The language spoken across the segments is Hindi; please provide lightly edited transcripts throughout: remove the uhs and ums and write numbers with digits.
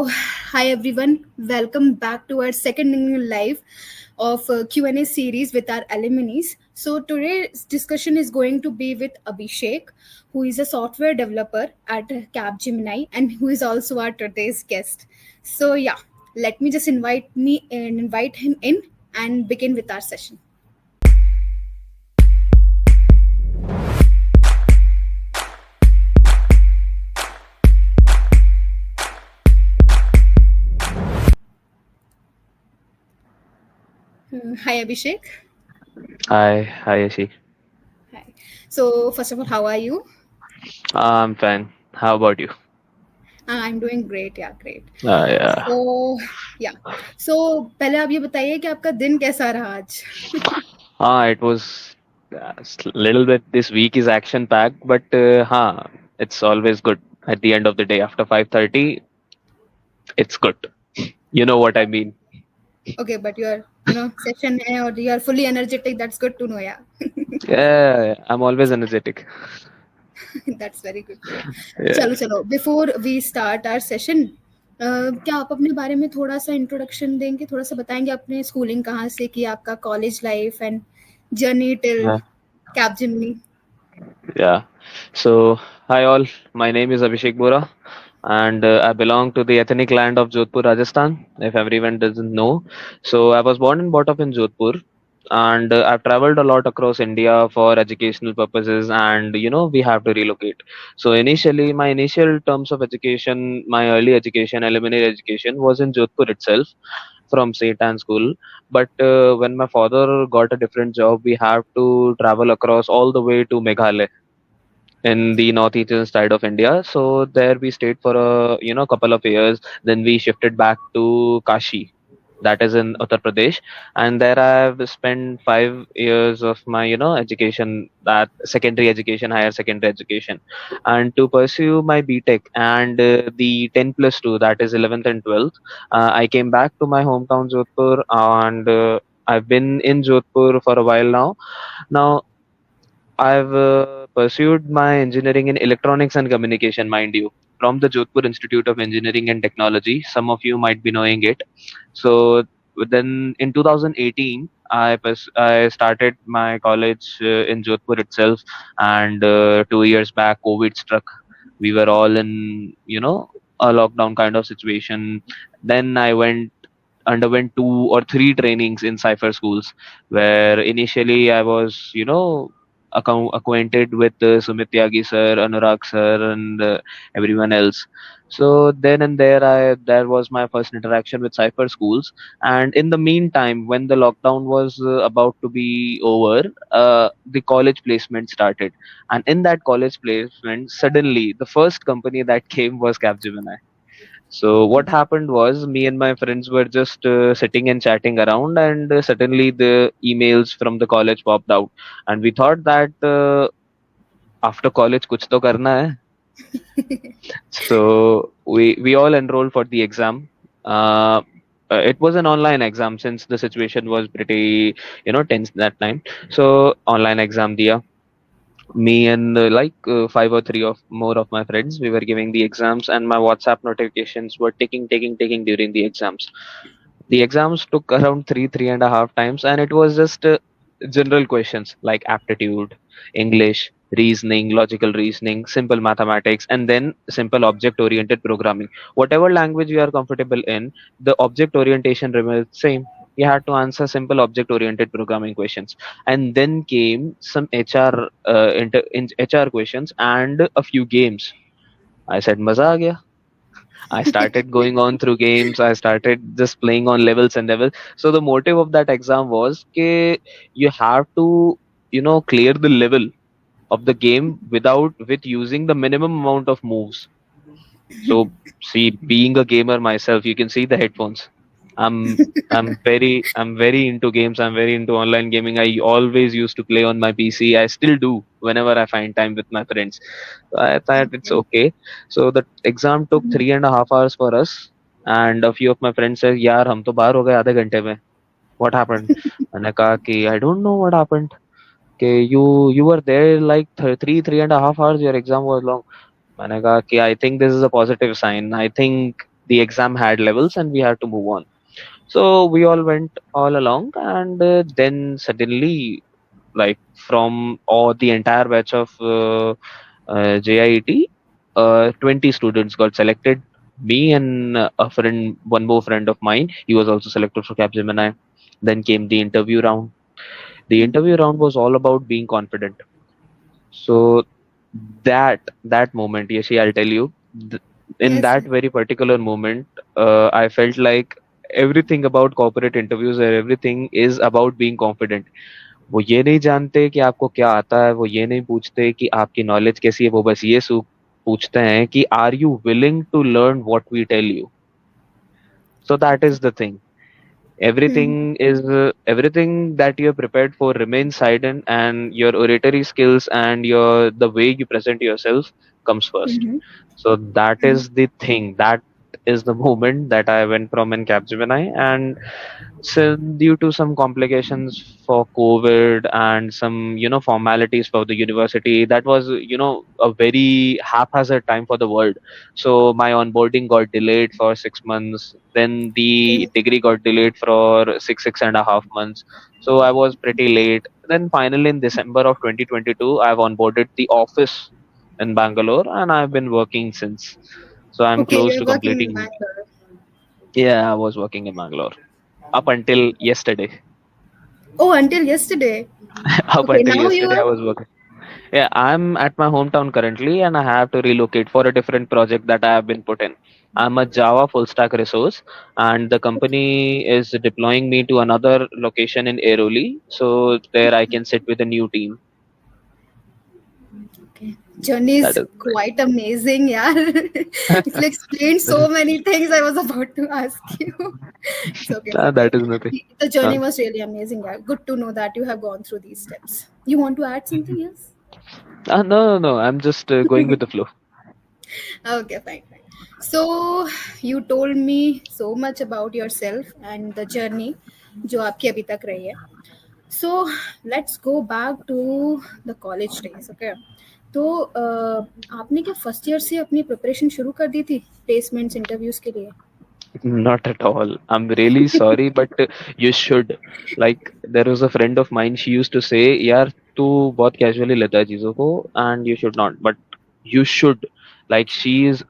hi everyone. Welcome back to our second live of Q&A series with our alumni. So today's discussion is going to be with Abhishek, who is a software developer at Capgemini and who is also our today's guest. So yeah, let me just invite him in and begin with our session. Hi Abhishek. Hi, Yashi. Hi. So first of all, how are you? I'm fine. How about you? I'm doing great. Yeah, great. Yeah. So या सो पहले आप ये बताइए कि आपका दिन कैसा रहा आज. It was little bit. This week is action packed, but it's always good. At the end of the day, after 5:30, it's good. You know what I mean? Okay, but your session है और you are fully energetic. That's good to know. Yeah. Yeah, I'm always energetic. That's very good to know. Yeah. चलो चलो before we start our session, क्या आप अपने बारे में थोड़ा सा इंट्रोडक्शन देंगे, थोड़ा सा बताएंगे अपने स्कूलिंग कहाँ से की, आपका college life and journey till Yeah. कैपजिमनी. Yeah. So, hi all. My name is Abhishek Bora, and I belong to the ethnic land of Jodhpur, Rajasthan. If everyone doesn't know, so I was born and brought up in Jodhpur, and I've traveled a lot across India for educational purposes, and we have to relocate. So initially, my initial terms of education, my early education, elementary education, was in Jodhpur itself, from Satan school. But when my father got a different job, we have to travel across all the way to Meghalaya in the northeastern side of India. So there we stayed for a couple of years. Then we shifted back to Kashi, that is in Uttar Pradesh, and there I've spent 5 years of my education, that secondary education, higher secondary education, and to pursue my BTech and the 10 plus 2, that is 11th and 12th. I came back to my hometown Jodhpur, and I've been in Jodhpur for a while now. Now I've pursued my engineering in electronics and communication, mind you, from the Jodhpur Institute of Engineering and Technology. Some of you might be knowing it. So then in 2018, I started my college in Jodhpur itself, and 2 years back, COVID struck. We were all in, a lockdown kind of situation. Then I underwent 2 or 3 trainings in cipher schools, where initially I was acquainted with Sumit Tyagi sir, Anurag sir, and everyone else. So then and there was my first interaction with cipher schools. And in the meantime, when the lockdown was about to be over, the college placement started, and in that college placement, suddenly the first company that came was Capgemini. So what happened was, me and my friends were just sitting and chatting around, and suddenly the emails from the college popped out, and we thought that after college kuch to karna hai. So we all enrolled for the exam. Uh, it was an online exam since the situation was pretty tense that time. So online exam diya. Me and 5 or 3 of more of my friends, we were giving the exams, and my WhatsApp notifications were ticking during the exams. The exams took around three and a half times, and it was just general questions like aptitude, English, reasoning, logical reasoning, simple mathematics, and then simple object oriented programming. Whatever language you are comfortable in, the object orientation remains same. You had to answer simple object oriented programming questions, and then came some HR questions and a few games. I said, "Maza aa gaya." I started going on through games. I started just playing on levels and levels. So the motive of that exam was that you have to, clear the level of the game with using the minimum amount of moves. So see, being a gamer myself, you can see the headphones. I'm very into games. I'm very into online gaming. I always used to play on my PC. I still do whenever I find time with my friends. So I thought it's Okay. okay. So the exam took 3.5 hours for us, and a few of my friends said, "यार हम तो बाहर हो गए आधे घंटे में." What happened? मैंने कहा कि I don't know what happened. Okay, you were there like 3.5 hours. Your exam was long. मैंने कहा कि I think this is a positive sign. I think the exam had levels and we had to move on. So we all went all along, and then suddenly, like from all the entire batch of JIET, 20 students got selected. Me and a friend, one more friend of mine, he was also selected for Capgemini. Then came the interview round. The interview round was all about being confident. So that moment, Yashi, I'll tell you, in Yes. that very particular moment, I felt like everything about corporate interviews or everything is about being confident. वो ये नहीं जानते कि आपको क्या आता है, वो ये नहीं पूछते कि आपकी नॉलेज कैसी है, वो बस ये पूछते हैं कि are you willing to learn what we tell you. So that is the thing. Everything Mm-hmm. is everything that you're prepared for remains hidden, and your oratory skills and your the way you present yourself comes first. Mm-hmm. So that is the thing, that is the moment that I went from in Capgemini. And so due to some complications for COVID and some, formalities for the university, that was, a very haphazard time for the world. So my onboarding got delayed for 6 months. Then the Okay. degree got delayed for six and a half months. So I was pretty late. Then finally in December of 2022, I've onboarded the office in Bangalore, and I've been working since. So I'm Okay, close you're to working in completing. Bangalore. Yeah, I was working in Bangalore up until yesterday. Oh, until yesterday. Up Okay, until now you yesterday, I are. was working. Yeah, I'm at my hometown currently, and I have to relocate for a different project that I have been put in. I'm a Java full stack resource, and the company is deploying me to another location in Airoli, so there I can sit with a new team. Okay. Journey That is is quite amazing, yeah. It's like explained so many things I was about to ask you. It's okay, it's okay. that is nothing. The Uh, journey was really amazing. Yeah. Good to know that you have gone through these steps. You want to add something else? no, no, no. I'm just going with the flow. Okay, fine, fine. So you told me so much about yourself and the journey जो आपकी अभी तक रही है. So let's go back to the college days. Okay. तो आपने क्या फर्स्ट ईयर से अपनी प्रिपरेशन शुरू कर दी थी प्लेसमेंट्स इंटरव्यूज के लिए? Not at all. I'm really sorry, but you should. Like, there was a friend of mine, she used to say, यार तू बहुत casually लेता है चीजों को, and you should not. But you should. Like, she is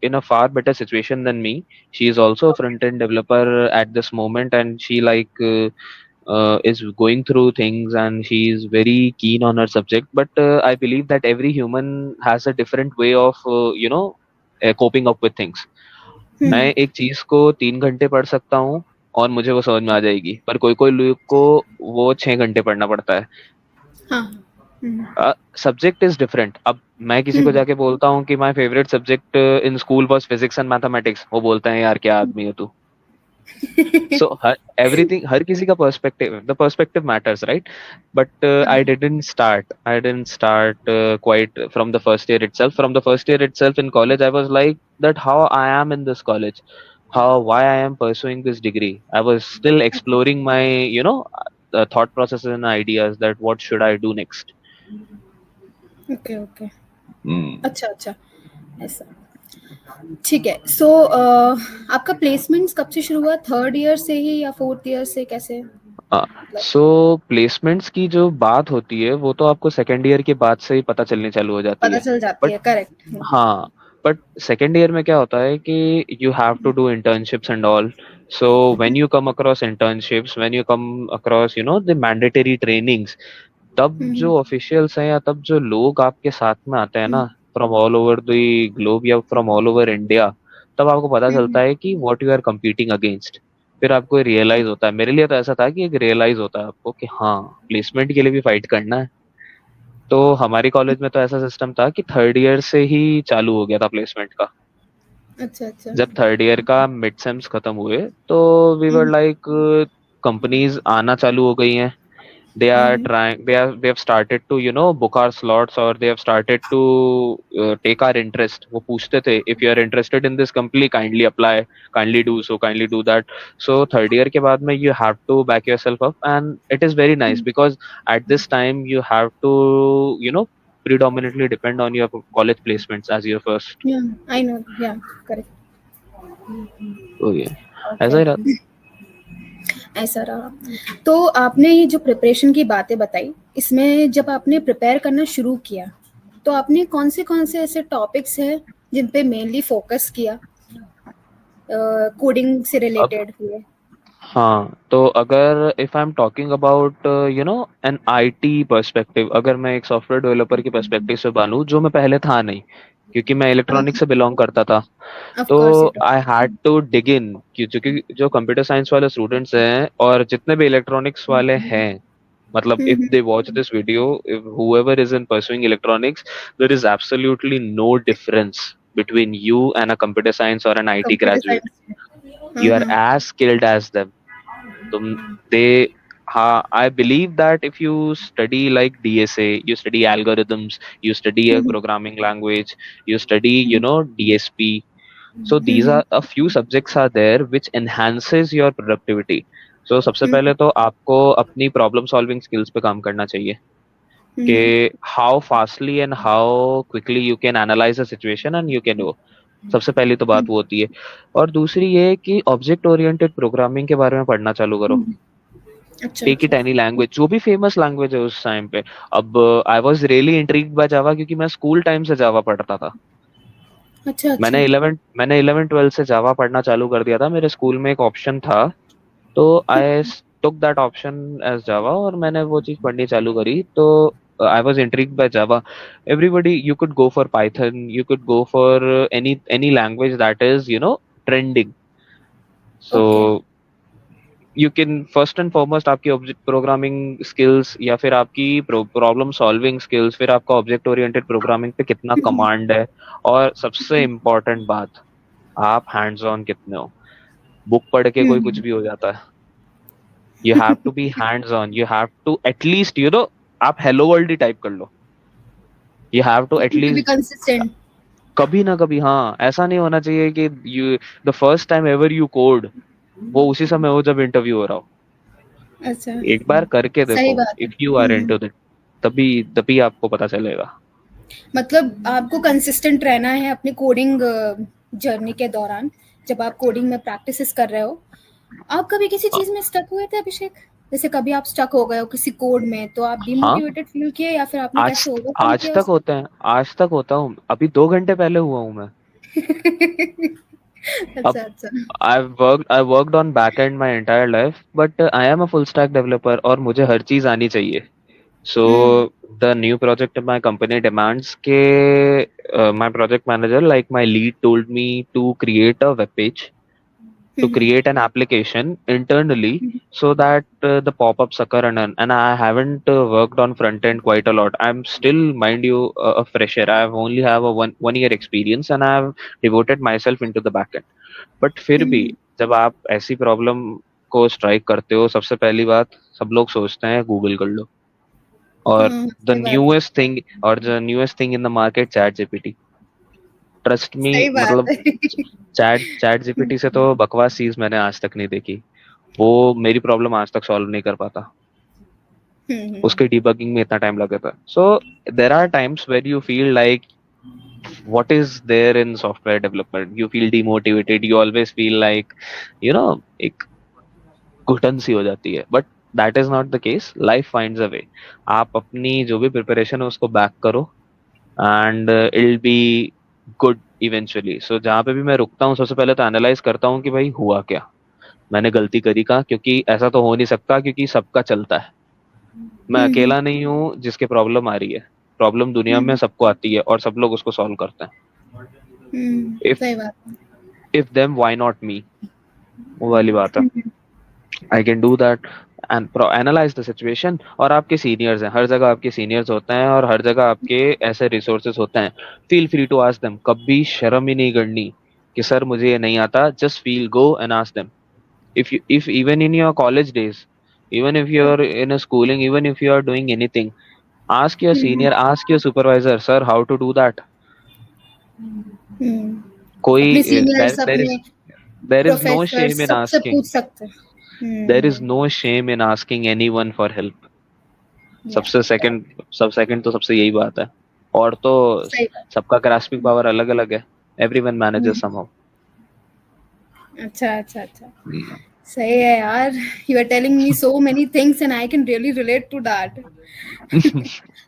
in a far better situation than me. She is also a front-end developer at this moment, and she is going through things, and she is very keen on her subject. But I believe that every human has a different way of, coping up with things. मैं हम्म. एक चीज को 3 घंटे पढ़ सकता हूँ और मुझे वो समझ में आ जाएगी, पर कोई कोई लोग को वो 6 घंटे पढ़ना पड़ता है. हाँ. हम्म. Subject is different. अब मैं किसी को हम्म. जाके बोलता हूँ कि my favourite subject in school was physics and mathematics, वो बोलते हैं यार क्या आदमी है तू. So everything, हर किसी का perspective, the perspective matters, right? But I didn't start quite from the first year itself. From the first year itself in college, I was like that how I am in this college, why I am pursuing this degree. I was still exploring my, thought processes and ideas that what should I do next. Okay okay. Hmm. अच्छा अच्छा, ऐसा. ठीक है. सो आपका प्लेसमेंट्स कब से शुरू हुआ? थर्ड ईयर से ही या फोर्थ ईयर से, कैसे? सो प्लेसमेंट्स की जो बात होती है वो तो आपको सेकेंड ईयर के बाद से ही पता चलनी चालू हो जाती पता है. चल जाती बट है, करेक्ट. हाँ, बट सेकेंड ईयर में क्या होता है कि you have to do internships and all. So when you come across internships, when you come across the mandatory trainings, तब जो ऑफिशियल्स हैं या तब जो लोग आपके साथ में आते हैं ना, from all over the globe या फ्रॉम ऑल ओवर इंडिया, तब आपको पता चलता है कि what you are competing against. फिर आपको रियलाइज होता है, मेरे लिए तो ऐसा था कि एक रियलाइज होता है आपको कि हाँ, प्लेसमेंट के लिए भी फाइट करना है. तो हमारी कॉलेज में तो ऐसा सिस्टम था कि थर्ड ईयर से ही चालू हो गया था प्लेसमेंट का. अच्छा अच्छा. जब थर्ड ईयर का मिड सेम्स खत्म हुए तो वी वर लाइक कंपनीज आना चालू हो गई हैं. They have started to book our slots, or they have started to take our interest. वो पूछते थे, if you are interested in this company, kindly apply, kindly do so, kindly do that. So third year के बाद में you have to back yourself up, and it is very nice because at this time you have to predominantly depend on your college placements as your first. Yeah, I know. Yeah, correct. तो ये ऐसा ओके, ही रहा। ऐसा रहा। तो आपने ये जो प्रिपरेशन की बातें बताई, इसमें जब आपने प्रिपेयर करना शुरू किया, तो आपने कौन से ऐसे टॉपिक्स हैं जिन पे मेनली फोकस किया, कोडिंग से अब रिलेटेड हुए? हाँ, तो अगर if I am talking about an IT perspective, अगर मैं एक सॉफ्टवेयर डेवलपर के पर्सपेक्टिव से बनूं, जो मैं पहले था नहीं, क्योंकि मैं इलेक्ट्रॉनिक से बिलोंग करता था। ऑफ तो course it. I had to dig in, क्योंकि जो कंप्यूटर साइंस वाले स्टूडेंट्स हैं और जितने भी इलेक्ट्रॉनिक्स वाले हैं, मतलब if they watch this video, if whoever is in pursuing electronics, there is absolutely no difference between you and a computer science or an IT computer graduate. Science. You are as skilled as them. तुम they हाँ, I believe that if you study like DSA, you study algorithms, you study a programming language, you study DSP. So these are a few subjects are there which enhances your productivity. So सबसे पहले तो आपको अपनी प्रॉब्लम सॉल्विंग स्किल्स पे काम करना चाहिए कि how fastly and how quickly you can analyse a situation and you can do. सबसे पहली तो बात वो होती है। और दूसरी ये कि ऑब्जेक्ट ओरिएंटेड प्रोग्रामिंग के बारे में पढ़ना चालू करो। अच्छा टेक इट अच्छा एनी लैंग्वेज, जो भी फेमस लैंग्वेज है उस टाइम पे। अब I was really intrigued by Java, क्योंकि मैं स्कूल टाइम से जावा पढ़ता था। अच्छा अच्छा। मैंने 11 12 से जावा पढ़ना चालू कर दिया था। मेरे स्कूल में एक ऑप्शन था, तो I took that option as Java, और मैंने वो चीज पढ़नी चालू करी। तो I was intrigued by Java. Everybody, you could go for Python, you could go for any language that is trending. So okay. You can first and foremost आपकी ऑब्जेक्ट प्रोग्रामिंग स्किल्स या फिर आपकी प्रॉब्लम सॉल्विंग स्किल्स, फिर आपका ऑब्जेक्ट ओरिएंटेड प्रोग्रामिंग पे कितना कमांड है, और सबसे इम्पोर्टेंट बात, आप हैंड्स ऑन कितने हो। बुक पढ़ के कोई कुछ भी हो जाता है। You have to be hands on, you have to at least आप हेलो वर्ल्ड ही टाइप कर लो। You have to to be at least consistent. कभी ना कभी, हाँ, ऐसा नहीं होना चाहिए कि you the first time ever you code वो उसी समय हो जब इंटरव्यू हो रहा हो। अच्छा, एक बार करके सही देखो, बात है। If you are into it, तभी तभी आपको पता चलेगा। मतलब आपको कंसिस्टेंट रहना है अपनी कोडिंग जर्नी के दौरान, जब आप कोडिंग में प्रैक्टिसेस कर रहे हो। आप कभी किसी चीज में स्टक हुए थे अभिषेक? जैसे कभी आप स्टक हो गए हो किसी कोड में, तो आप हाँ, डिमोटिवेटेड फील किए या फिर आपने आज कैसे ओवरकम आज किया तक उसे? होता है, आज तक होता हूँ। अभी 2 घंटे पहले हुआ हूँ मैं। अच्छा अब अच्छा। I worked on back end my entire life, but I am a full stack developer और मुझे हर चीज आनी चाहिए। So hmm the new project in my company demands के my project manager, like my lead, told me to create a web page, to hmm create an application internally, hmm so that the pop-ups occur. And I haven't worked on front end quite a lot. I'm still, mind you, a fresher. I have only have a one year experience, and I have devoted myself into the back end. But फिर भी हम्म जब आप ऐसी प्रॉब्लम को स्ट्राइक करते हो, सबसे पहली बात सब लोग सोचते हैं गूगल कर लो। और सही बात है। The newest thing in the market, chat GPT. Trust me, सही बात मतलब है। चैट जीपीटी से तो बकवास चीज मैंने आज तक नहीं देखी। वो मेरी प्रॉब्लम आज तक सॉल्व नहीं कर पाता। हम्म उसके डिबगिंग में इतना टाइम लगा था। So there are times where you feel like what is there in software development, you feel demotivated, you always feel like एक घुटन सी हो जाती है। But that is not the case, life finds a way. आप अपनी जो भी प्रिपरेशन है उसको बैक करो, and it be good eventually. So जहाँ पे भी मैं रुकता हूँ, सबसे पहले तो एनालाइज करता हूँ कि भाई हुआ क्या, मैंने गलती करी कहाँ, क्योंकि ऐसा तो हो नहीं सकता, क्योंकि सबका चलता है। मैं हम्म अकेला नहीं हूँ जिसके प्रॉब्लम आ रही है। प्रॉब्लम दुनिया में हम्म सबको आती है और सब लोग उसको सॉल्व करते हैं। इफ सही बात है। If them why not me, वो वाली बात है। I can do that and analyse the situation. और आपके सीनियर्स हैं, हर जगह आपके सीनियर्स होते हैं, और हर जगह आपके ऐसे रिसोर्सेज होते हैं। Feel free to ask them, कभी शर्म ही नहीं करनी कि सर मुझे ये नहीं आता। Just feel, go and ask them. if even in your college days, even if you're in a schooling, even if you are doing anything, ask your hmm senior, ask your supervisor, sir, how to do that. हम्म कोई अपने सीनियर्स, there is अपने there is no professor, shame in सबसे asking. पूछ सकते हैं। There is no shame in asking anyone for help. या सब सेकंड तो सबसे यही बात है। और तो सही बात। सबका ग्रास्पिंग पावर अलग अलग है। Everyone manages hmm somehow. अच्छा अच्छा अच्छा, सही है यार. You are telling me so many things and I can really relate to that.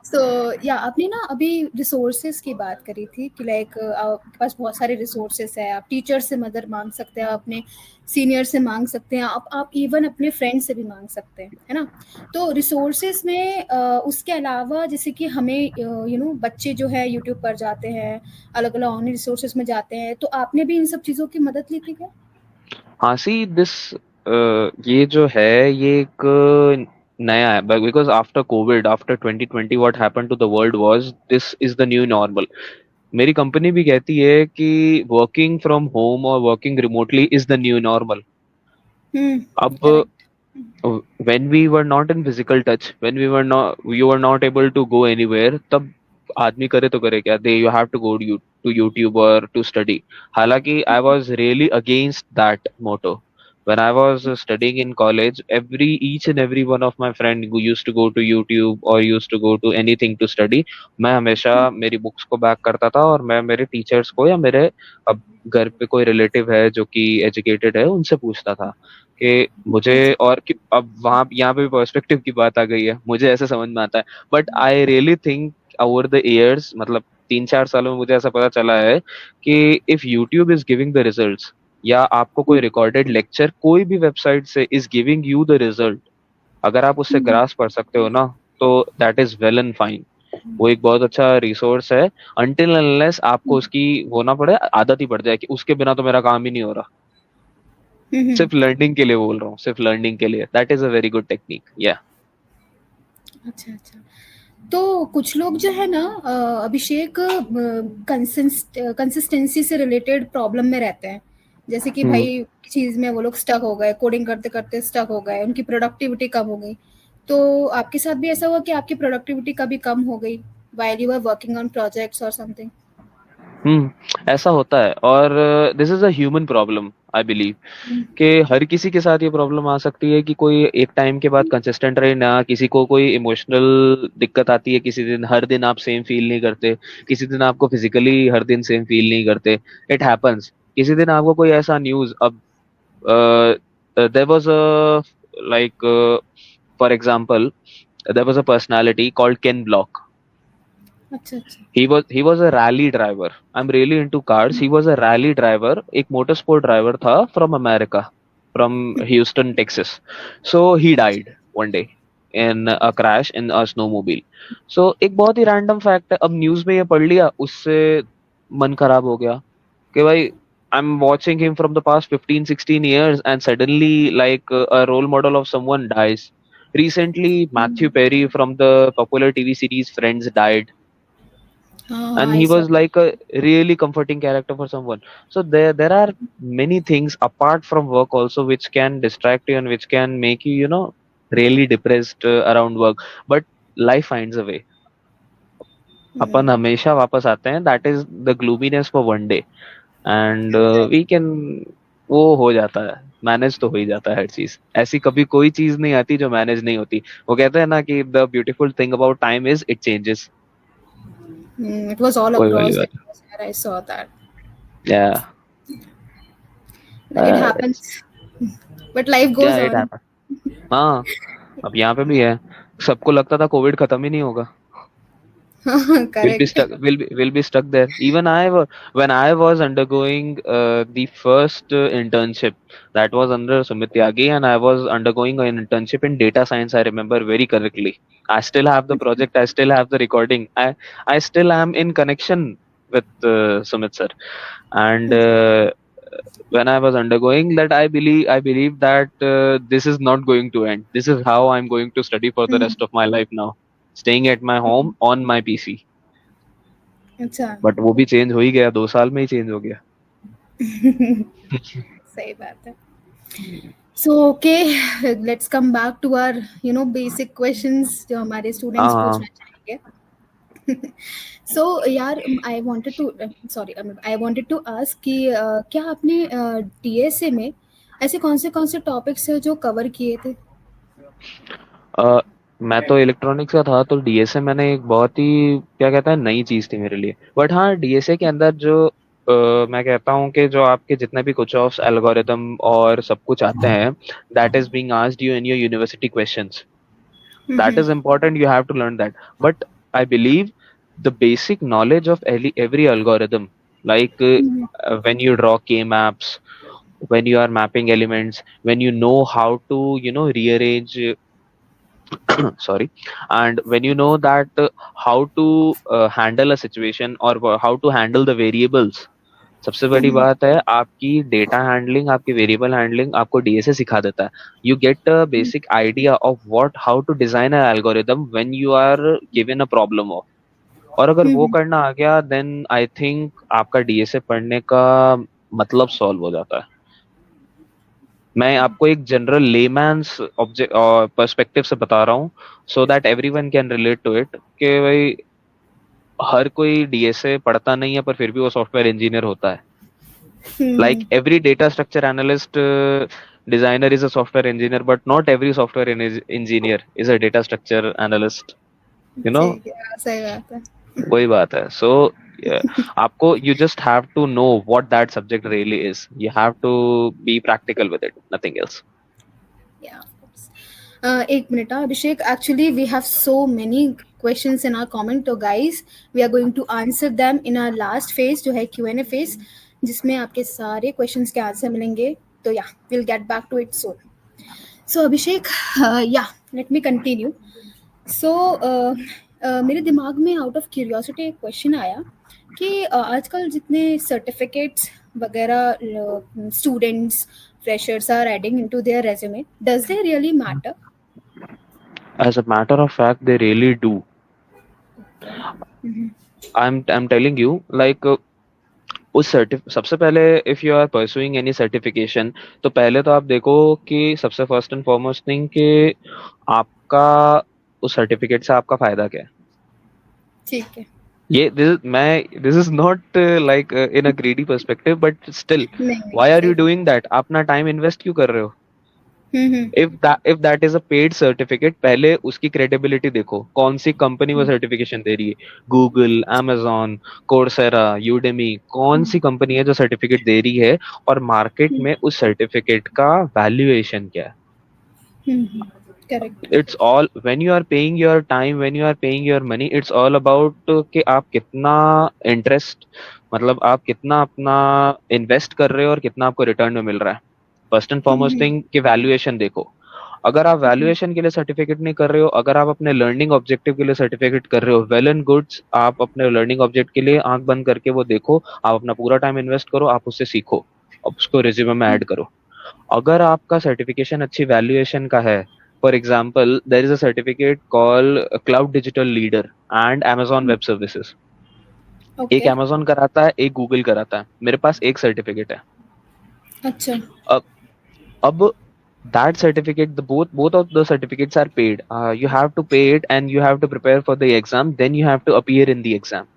So yeah आपने ना अभी रिसोर्सेज की बात करी थी कि लाइक आपके पास बहुत सारे रिसोर्सेज है, आप टीचर से मदद मांग सकते हैं, अपने सीनियर से मांग सकते हैं, आप इवन अपने फ्रेंड से भी मांग सकते हैं, है ना. तो रिसोर्सेज में उसके अलावा जैसे कि हमें बच्चे जो है यूट्यूब पर जाते हैं, अलग अलग ऑनलाइन रिसोर्सेज में जाते हैं, तो आपने भी इन सब चीज़ों की मदद ली थी क्या? हाँ सी दिस ये जो है ये एक नया है because after covid after 2020 what happened to the world was this is the new normal. मेरी कंपनी भी कहती है कि वर्किंग फ्रॉम होम और working remotely is the new normal. अब correct. when we were not in physical touch, when you were not able to go anywhere, तब आदमी करे तो करे क्या, they you have to go to YouTube or to study. हालांकि I was really against that motto. When I was studying in college, each and every one of my friend who used to go to YouTube or used to go to anything to study, मैं हमेशा मेरी बुक्स को बैक करता था और मैं मेरे टीचर्स को या मेरे अब घर पे कोई रिलेटिव है जो कि एजुकेटेड है उनसे पूछता था कि मुझे और कि अब वहां यहाँ पे भी पर्सपेक्टिव की बात आ गई है, मुझे ऐसे समझ में आता है. But I really think over the years, मतलब 3-4 सालों में मुझे ऐसा पता चला है कि if YouTube is giving the results या आपको कोई रिकॉर्डेड लेक्चर कोई भी वेबसाइट से is giving you the result, अगर आप उससे ग्रास पढ़ सकते हो ना, तो that is well and fine. वो एक बहुत अच्छा रिसोर्स है अनटिल अनलेस आपको उसकी वो ना पड़े, आदत ही पड़ जाए कि उसके बिना तो मेरा काम ही नहीं हो रहा. सिर्फ लर्निंग के लिए बोल रहा हूँ, सिर्फ लर्निंग के लिए. That is a very good technique. या अच्छा अच्छा. तो कुछ लोग जो है ना अभिषेक, कंसिस्टेंसी से रिलेटेड प्रॉब्लम में रहते हैं. जैसे कि भाई चीज में वो लोग स्टक हो गए, कोडिंग करते करते स्टक हो गए, उनकी प्रोडक्टिविटी कम हो गई. तो आपके साथ भी ऐसा हुआ कि आपकी प्रोडक्टिविटी कभी कम हो गई while you were working on projects or something? ऐसा होता है और this is a human problem I believe कि हर किसी के साथ ये प्रॉब्लम आ सकती है कि कोई एक टाइम के बाद कंसिस्टेंट रहे ना. किसी को कोई इमोशनल दिक्कत आती है, किसी दिन हर दिन आप सेम फील नहीं करते, किसी दिन आपको फिजिकली हर दिन सेम फील नहीं करते. It happens. किसी दिन आपको कोई ऐसा न्यूज, अब there was a like for example there was a personality called Ken Block. अच्छा अच्छा. He was a rally driver. I'm really into cars. He was a rally driver, एक motorsport driver था from America, from Houston, Texas. So he died one day in a crash in a snowmobile. So एक बहुत ही random fact है. अब news में ये पढ़ लिया, उससे मन खराब हो गया कि भाई I'm watching him from the past 15-16 years and suddenly like a role model of someone dies. Recently, Matthew Perry from the popular TV series Friends died, हाँ, and I he saw. was like a really comforting character for someone. So there are many things apart from work also which can distract you and which can make you, really depressed around work, but life finds a way. अपन हमेशा वापस आते हैं. That is the gloominess for one day and we can, वो हो जाता है, मैनेज तो हो ही जाता है. हर चीज ऐसी कभी कोई चीज नहीं आती जो मैनेज नहीं होती. वो कहते हैं ना कि the beautiful thing about time is it changes. It was all वही वाली across the बात. news where I saw that. या It happens, but life या goes इट on. हैपन. हाँ, अब यहाँ पे भी है. सबको लगता था कोविड खत्म ही नहीं होगा. We'll be Correct. stuck. We'll be stuck there. Even when I was undergoing the first internship, that was under Sumit Tyagi, and I was undergoing an internship in data science. I remember very correctly. I still have the project. I still have the recording. I still am in connection with Sumit sir. And when I was undergoing that, I believe that this is not going to end. This is how I'm going to study for the rest of my life now, staying at my home on my PC. अच्छा. बट वो भी चेंज हो ही गया, 2 साल में ही चेंज हो गया. सही बात है. So okay, let's come back to our basic questions जो हमारे हाँ स्टूडेंट्स हाँ. पूछना चाहेंगे. So यार, I wanted to ask कि क्या आपने DSA में ऐसे कौन से टॉपिक्स है जो कवर किए थे? मैं तो इलेक्ट्रॉनिक्स का था, तो डीएसए मैंने एक बहुत ही क्या कहता है नई चीज थी मेरे लिए. बट हाँ, डीएसए के अंदर जो मैं कहता हूँ कि जो आपके जितने भी कुछ ऑफ एल्गोरिदम और सब कुछ आते हैं, that is being asked you in your university questions. That is important, you have to learn that. But I believe the basic knowledge of every algorithm, like when you draw k maps, when you are mapping elements, when you know how to rearrange sorry, and when you know that how to handle a situation or how to handle the variables. सबसे बड़ी बात है आपकी डेटा हैंडलिंग, आपकी वेरिएबल हैंडलिंग आपको डीएसए सिखा देता है. You get a basic idea of what how to design a algorithm when you are given a problem of. और अगर वो करना आ गया, देन आई थिंक आपका डीएसए पढ़ने का मतलब सॉल्व हो जाता है. मैं आपको एक जनरल लेमैन्स ऑब्जेक्ट पर्सपेक्टिव से बता रहा हूँ, so that everyone can relate to it. कि भाई हर कोई डीएसए पढ़ता नहीं है पर फिर भी वो सॉफ्टवेयर इंजीनियर होता है. Like every data structure analyst, designer is a software engineer, but not every software engineer is a data structure analyst. You know, सही बात है. वही बात है. So आपको you just have to know what that subject really is. You have to be practical with it, nothing else. Yeah, of course. एक minute Abhishek, actually we have so many questions in our comment, so guys we are going to answer them in our last phase जो है Q&A phase, जिसमें आपके सारे क्वेश्चंस के आंसर मिलेंगे. तो yeah will get back to it soon. So Abhishek, yeah let me continue. So मेरे दिमाग में आउट ऑफ क्यूरियोसिटी एक क्वेश्चन आया कि आजकल जितने सर्टिफिकेट्स वगैरह students freshers are adding into their resume, does they really matter? As a matter of fact, they really do. I'm telling you, like उस सबसे पहले if you are pursuing any certification, तो पहले तो आप देखो कि सबसे फर्स्ट एंड फॉरमोस्ट थिंग कि आपका उस सर्टिफिकेट से आपका फायदा क्या है. ठीक है. ये this is not like in a greedy perspective, but still why are you doing that? अपना टाइम इन्वेस्ट क्यों कर रहे हो? If that is a paid certificate, पहले उसकी क्रेडिबिलिटी देखो. कौन सी कंपनी वो सर्टिफिकेशन दे रही है? गूगल, अमेजॉन, कोर्सेरा, यूडेमी, कौन सी कंपनी है जो सर्टिफिकेट दे रही है? और मार्केट में उस सर्टिफिकेट का वैल्यूएशन क्या है? Correct. It's all when you are paying your time, when you are paying your money, it's all about कि आप कितना इंटरेस्ट, मतलब आप कितना अपना इन्वेस्ट कर रहे हो और कितना आपको रिटर्न में मिल रहा है. फर्स्ट एंड फॉरमोस्ट थिंग कि वैल्यूएशन देखो. अगर आप वैल्यूएशन के लिए सर्टिफिकेट नहीं कर रहे हो, अगर आप अपने लर्निंग ऑब्जेक्टिव के लिए सर्टिफिकेट कर रहे हो, वेल एंड गुड्स. आप अपने लर्निंग ऑब्जेक्ट के लिए आंख बंद करके वो देखो, आप अपना पूरा टाइम इन्वेस्ट करो, आप उससे सीखो, अब उसको रिज्यूमे में ऐड करो. अगर आपका सर्टिफिकेशन अच्छी वैल्यूएशन का है, for example, there is a certificate called Cloud Digital Leader and Amazon Web Services. Okay. एक Amazon कराता है, एक Google कराता है. मेरे पास एक सर्टिफिकेट है. अच्छा. अब that certificate, both of the certificates are paid. You have to pay it and you have to prepare for the exam. Then you have to appear in the exam.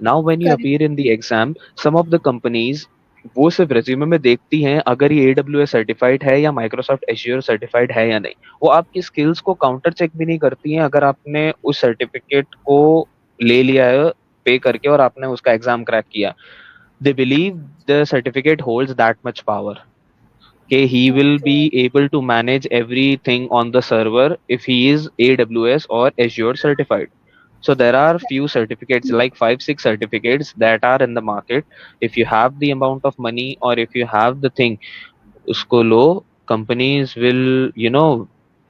Now when you appear in the exam, some of the companies वो सिर्फ रेज्यूमे में देखती हैं अगर ये AWS सर्टिफाइड है या माइक्रोसॉफ्ट एज्योर सर्टिफाइड है या नहीं. वो आपकी स्किल्स को काउंटर चेक भी नहीं करती हैं अगर आपने उस सर्टिफिकेट को ले लिया है पे करके और आपने उसका एग्जाम क्रैक किया. They believe the certificate holds that much power कि he will be able to manage everything on the server if he is AWS or Azure certified. So there are few certificates, like 5-6 certificates that are in the market. If you have the amount of money or if you have the thing, उसको लो. Companies will,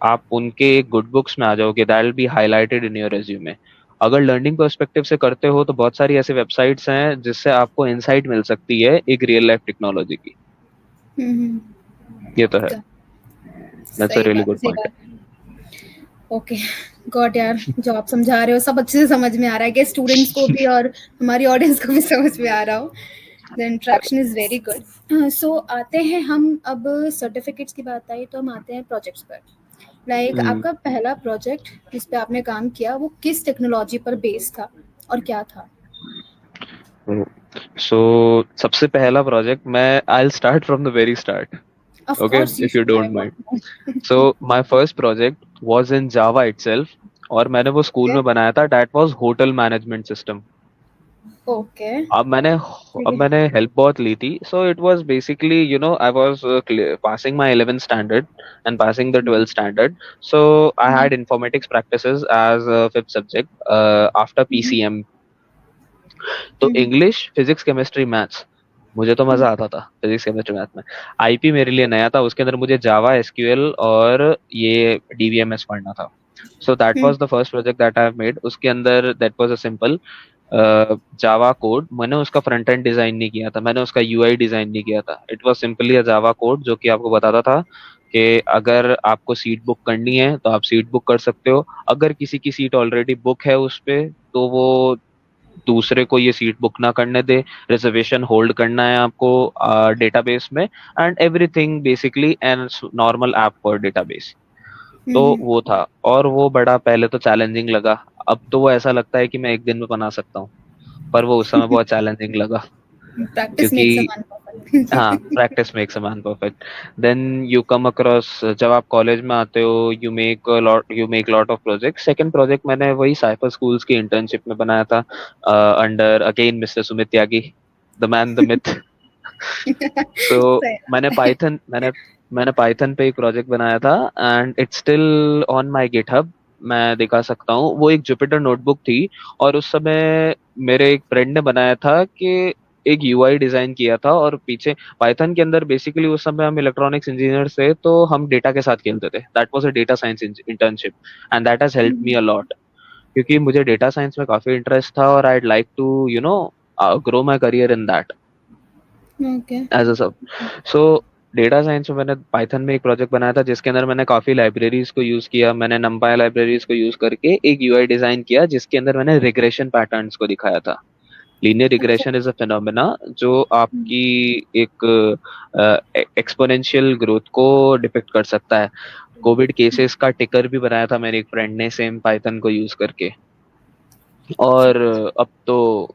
आप उनके good books में आ जाओगे. That will be highlighted in your resume. अगर लर्निंग पर्सपेक्टिव से करते हो तो बहुत सारी ऐसे वेबसाइट्स हैं जिससे आपको इनसाइट मिल सकती है एक रियल लाइफ टेक्नोलॉजी की. ये तो है. That's a really good point. Okay God यार, जो आप समझा रहे हो सब अच्छे से समझ में आ रहा है कि स्टूडेंट्स को भी और हमारी ऑडियंस को भी समझ में आ रहा हो. The interaction is very good. So आते हैं हम, अब सर्टिफिकेट्स की बात आई तो हम आते हैं प्रोजेक्ट्स पर. लाइक आपका पहला प्रोजेक्ट जिस पे आपने काम किया वो किस टेक्नोलॉजी पर बेस्ड था और क्या था? सो सबसे पहला प्रोजेक्ट, मैं I will start from the very start. Okay, if you don't mind. So my first project was in Java itself, और मैंने वो स्कूल में बनाया था. That was hotel management system. Okay. अब मैंने अब मैंने हेल्प बहुत ली थी. So it was basically I was passing my 11th standard and passing the 12th standard. So I had informatics practices as a fifth subject after PCM. तो इंग्लिश, फिजिक्स, केमिस्ट्री, मैथ्स, मुझे तो मजा आता था फिजिक्स केमिस्ट्री मैथ में. आईपी मेरे लिए नया था, उसके अंदर मुझे जावा, एसक्यूएल और ये डीबीएमएस पढ़ना था. So that was the first project that I have made. उसके अंदर that was a simple Java code. मैंने उसका फ्रंट एंड डिजाइन नहीं किया था, मैंने उसका यूआई डिजाइन नहीं किया था. It was simply a Java code जो कि आपको बताता था कि अगर आपको सीट बुक करनी है तो आप सीट बुक कर सकते हो. अगर किसी की सीट ऑलरेडी बुक है उस पे, तो वो दूसरे को ये सीट बुक ना करने दे. रिजर्वेशन होल्ड करना है आपको डेटाबेस में, and everything basically an normal app for database. तो वो था, और वो बड़ा पहले तो चैलेंजिंग लगा. अब तो वो ऐसा लगता है कि मैं एक दिन में बना सकता हूँ, पर वो उस समय बहुत चैलेंजिंग लगा. प्रैक्टिस मेक्स अ क्योंकि मैन परफेक्ट। हाँ, practice makes a man perfect. Then you come across, जब आप कॉलेज में आते हो, you make lot of project. Second project मैंने वही साइफर स्कूल्स की इंटर्नशिप में बनाया था, under again mister Sumit Tyagi, the man the myth. तो सही मैंने बात है। पाइथन मैंने मैंने पाइथन पे एक प्रोजेक्ट बनाया था, and it's still on my GitHub. मैं दिखा सकता हूँ. वो एक जुपिटर नोटबुक थी, और उस समय मेरे एक फ्रेंड ने बनाया था कि एक यूआई डिजाइन किया था, और पीछे पाइथन के अंदर बेसिकली उस समय हम इलेक्ट्रॉनिक्स इंजीनियर थे, तो हम डेटा के साथ खेलते थे. That was a data science internship, and that has help me a lot. क्योंकि मुझे डेटा साइंस में काफी इंटरेस्ट था, और I'd like to grow my career in that okay. As a सब. सो डेटा साइंस में मैंने पाइथन में एक प्रोजेक्ट बनाया था, जिसके अंदर मैंने काफी लाइब्रेरीज को यूज किया. मैंने numpy लाइब्रेरीज को यूज करके एक यूआई डिजाइन किया, जिसके अंदर मैंने रिग्रेशन पैटर्न्स को दिखाया था. लीनियर अच्छा। रिग्रेशन इज अ फिनोमेना जो आपकी एक एक्सपोनेंशियल ग्रोथ को डिपिक्ट कर सकता है. कोविड केसेस का टिकर भी बनाया था मेरे एक फ्रेंड ने, सेम पाइथन को यूज करके. और अब तो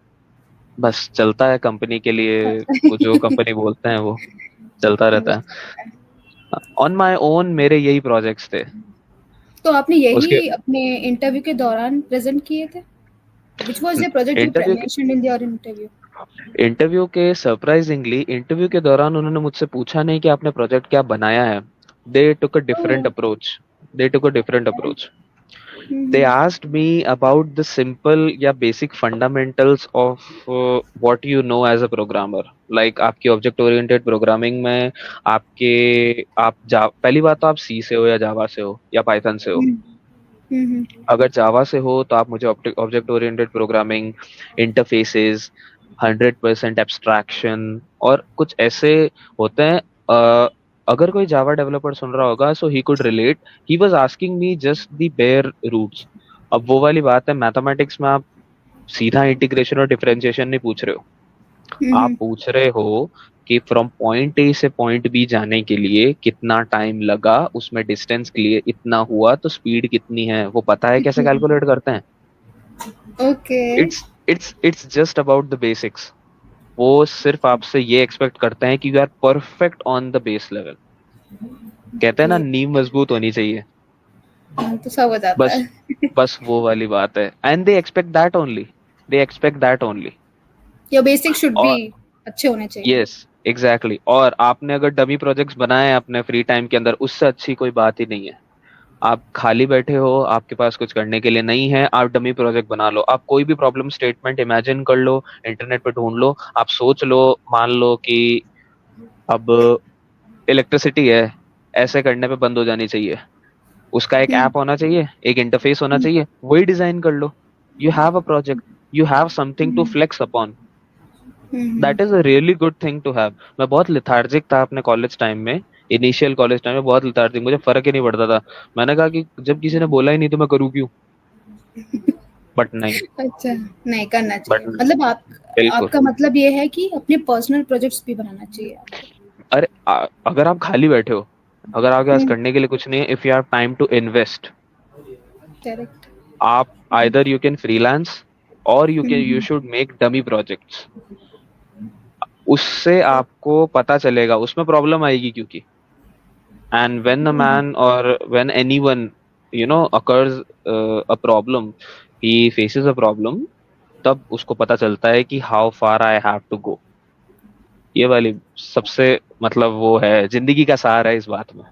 बस चलता है कंपनी के लिए, वो जो कंपनी बोलते हैं वो चलता रहता है. ऑन माय ओन मेरे यही प्रोजेक्ट्स थे. तो आपने उसके यही अपने इंटरव्यू के दौरान प्रेजेंट किए थे? Which was the project you interview mentioned in your interview? Interview के सरप्राइजिंगली इंटरव्यू के दौरान उन्होंने मुझसे पूछा नहीं कि आपने प्रोजेक्ट क्या बनाया है. They took a different Oh, approach they took a different okay. Approach. They Mm-hmm. asked me about the simple या basic fundamentals of what you know as a programmer. Like आपकी object oriented programming में पहली बात तो आप C से हो या Java से हो या Python से हो. Mm-hmm. अगर जावा से हो तो आप मुझे object oriented programming, interfaces, 100% abstraction और कुछ ऐसे होते हैं. अगर कोई जावा डेवलपर सुन रहा होगा, so he could relate. He was asking me just the bare roots. अब वो वाली बात है, मैथमेटिक्स में आप सीधा इंटीग्रेशन और डिफरेंशिएशन नहीं पूछ रहे हो. आप Mm-hmm. पूछ रहे हो कि फ्रॉम पॉइंट ए से पॉइंट बी जाने के लिए कितना टाइम लगा, उसमें डिस्टेंस के लिए इतना हुआ, तो स्पीड कितनी है, वो पता है कैसे कैलकुलेट करते हैं. Okay. It's just about the basics. वो सिर्फ आपसे ये एक्सपेक्ट करते हैं कि you are perfect on the base level. कहते हैं ना, Okay. नींव मजबूत होनी चाहिए. हाँ, तो सब हो जाता बस है। बस वो वाली बात है. And they expect that only. Your basics should और be अच्छे होने चाहिए। Yes, exactly. और आपने अगर डमी प्रोजेक्ट्स बनाए हैं अपने फ्री टाइम के अंदर, उससे अच्छी कोई बात ही नहीं है. आप खाली बैठे हो, आपके पास कुछ करने के लिए नहीं है, आप डमी प्रोजेक्ट बना लो. आप कोई भी प्रॉब्लम स्टेटमेंट इमेजिन कर लो, इंटरनेट पे ढूंढ लो, आप सोच लो, मान लो कि अब इलेक्ट्रिसिटी है, ऐसे करने पे बंद हो जानी चाहिए. उसका एक हम्म। ऐप होना चाहिए, एक इंटरफेस होना चाहिए, वही डिजाइन कर लो. You have a project, you have something to flex upon. Hmm. That is a really good thing to have. मैं बहुत लिथार्जिक था अपने कॉलेज टाइम में. इनिशियल कॉलेज टाइम में बहुत लिथार्जिक, मुझे फर्क ही नहीं पड़ता था. मैंने कहा कि जब किसी ने बोला ही नहीं तो मैं करूँ क्यों. बट नहीं. अच्छा, नहीं करना बट चाहिए। मतलब आप, बिल्कुल. आपका मतलब ये है कि अपने पर्सनल प्रोजेक्ट्स भी बनाना चाहिए आपको। अरे अगर आप खाली बैठे हो, अगर आपके पास हम्म। करने के लिए कुछ नहीं है, if you have time to invest, correct. आप आइदर यू कैन फ्रीलांस और you hmm. Should make dummy projects. उससे आपको पता चलेगा, उसमें प्रॉब्लम आएगी क्योंकि. And when a man or when anyone, occurs a problem, he faces a problem. तब उसको पता चलता है कि how far I have to go. ये वाली सबसे मतलब वो है, जिंदगी का सार है इस बात में।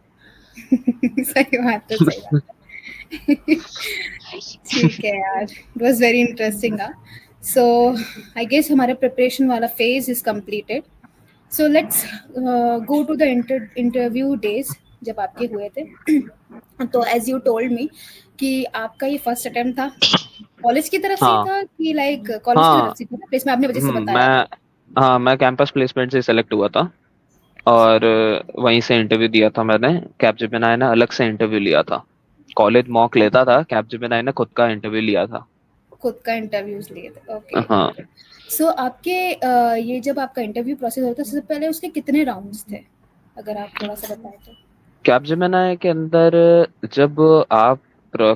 सही बात है, सही बात है। ठीक है यार, it was very interesting. So I guess हमारा प्रिपरेशन वाला phase is completed. So let's go to the interview days जब आपके हुए थे। तो एज यू टोल्ड मी कि आपका ये फर्स्ट अटेम्प्ट था, कॉलेज की तरफ से ही हाँ था कि लाइक कॉलेज की तरफ हाँ। से था प्लेसमेंट, आपने वजह से बताया। मैं, हाँ, मैं कैंपस प्लेसमेंट से सेलेक्ट हुआ था, और वहीं से इंटरव्यू दिया था मैंने। कैपजेमिनाई ने अलग से इंटरव्यू लिया था। कॉलेज मॉक लेता था, कैपजेमिनाई ने खुद का इंटरव्यू लिया था। खुद का इंटरव्यूज लिए थे, ओके। हाँ। सो आपके ये जब आपका इंटरव्यू प्रोसेस होता है सबसे पहले उसके कितने राउंड्स थे, अगर आप थोड़ा सा बताएं तो। कैपजेमिनाई के अंदर जब आप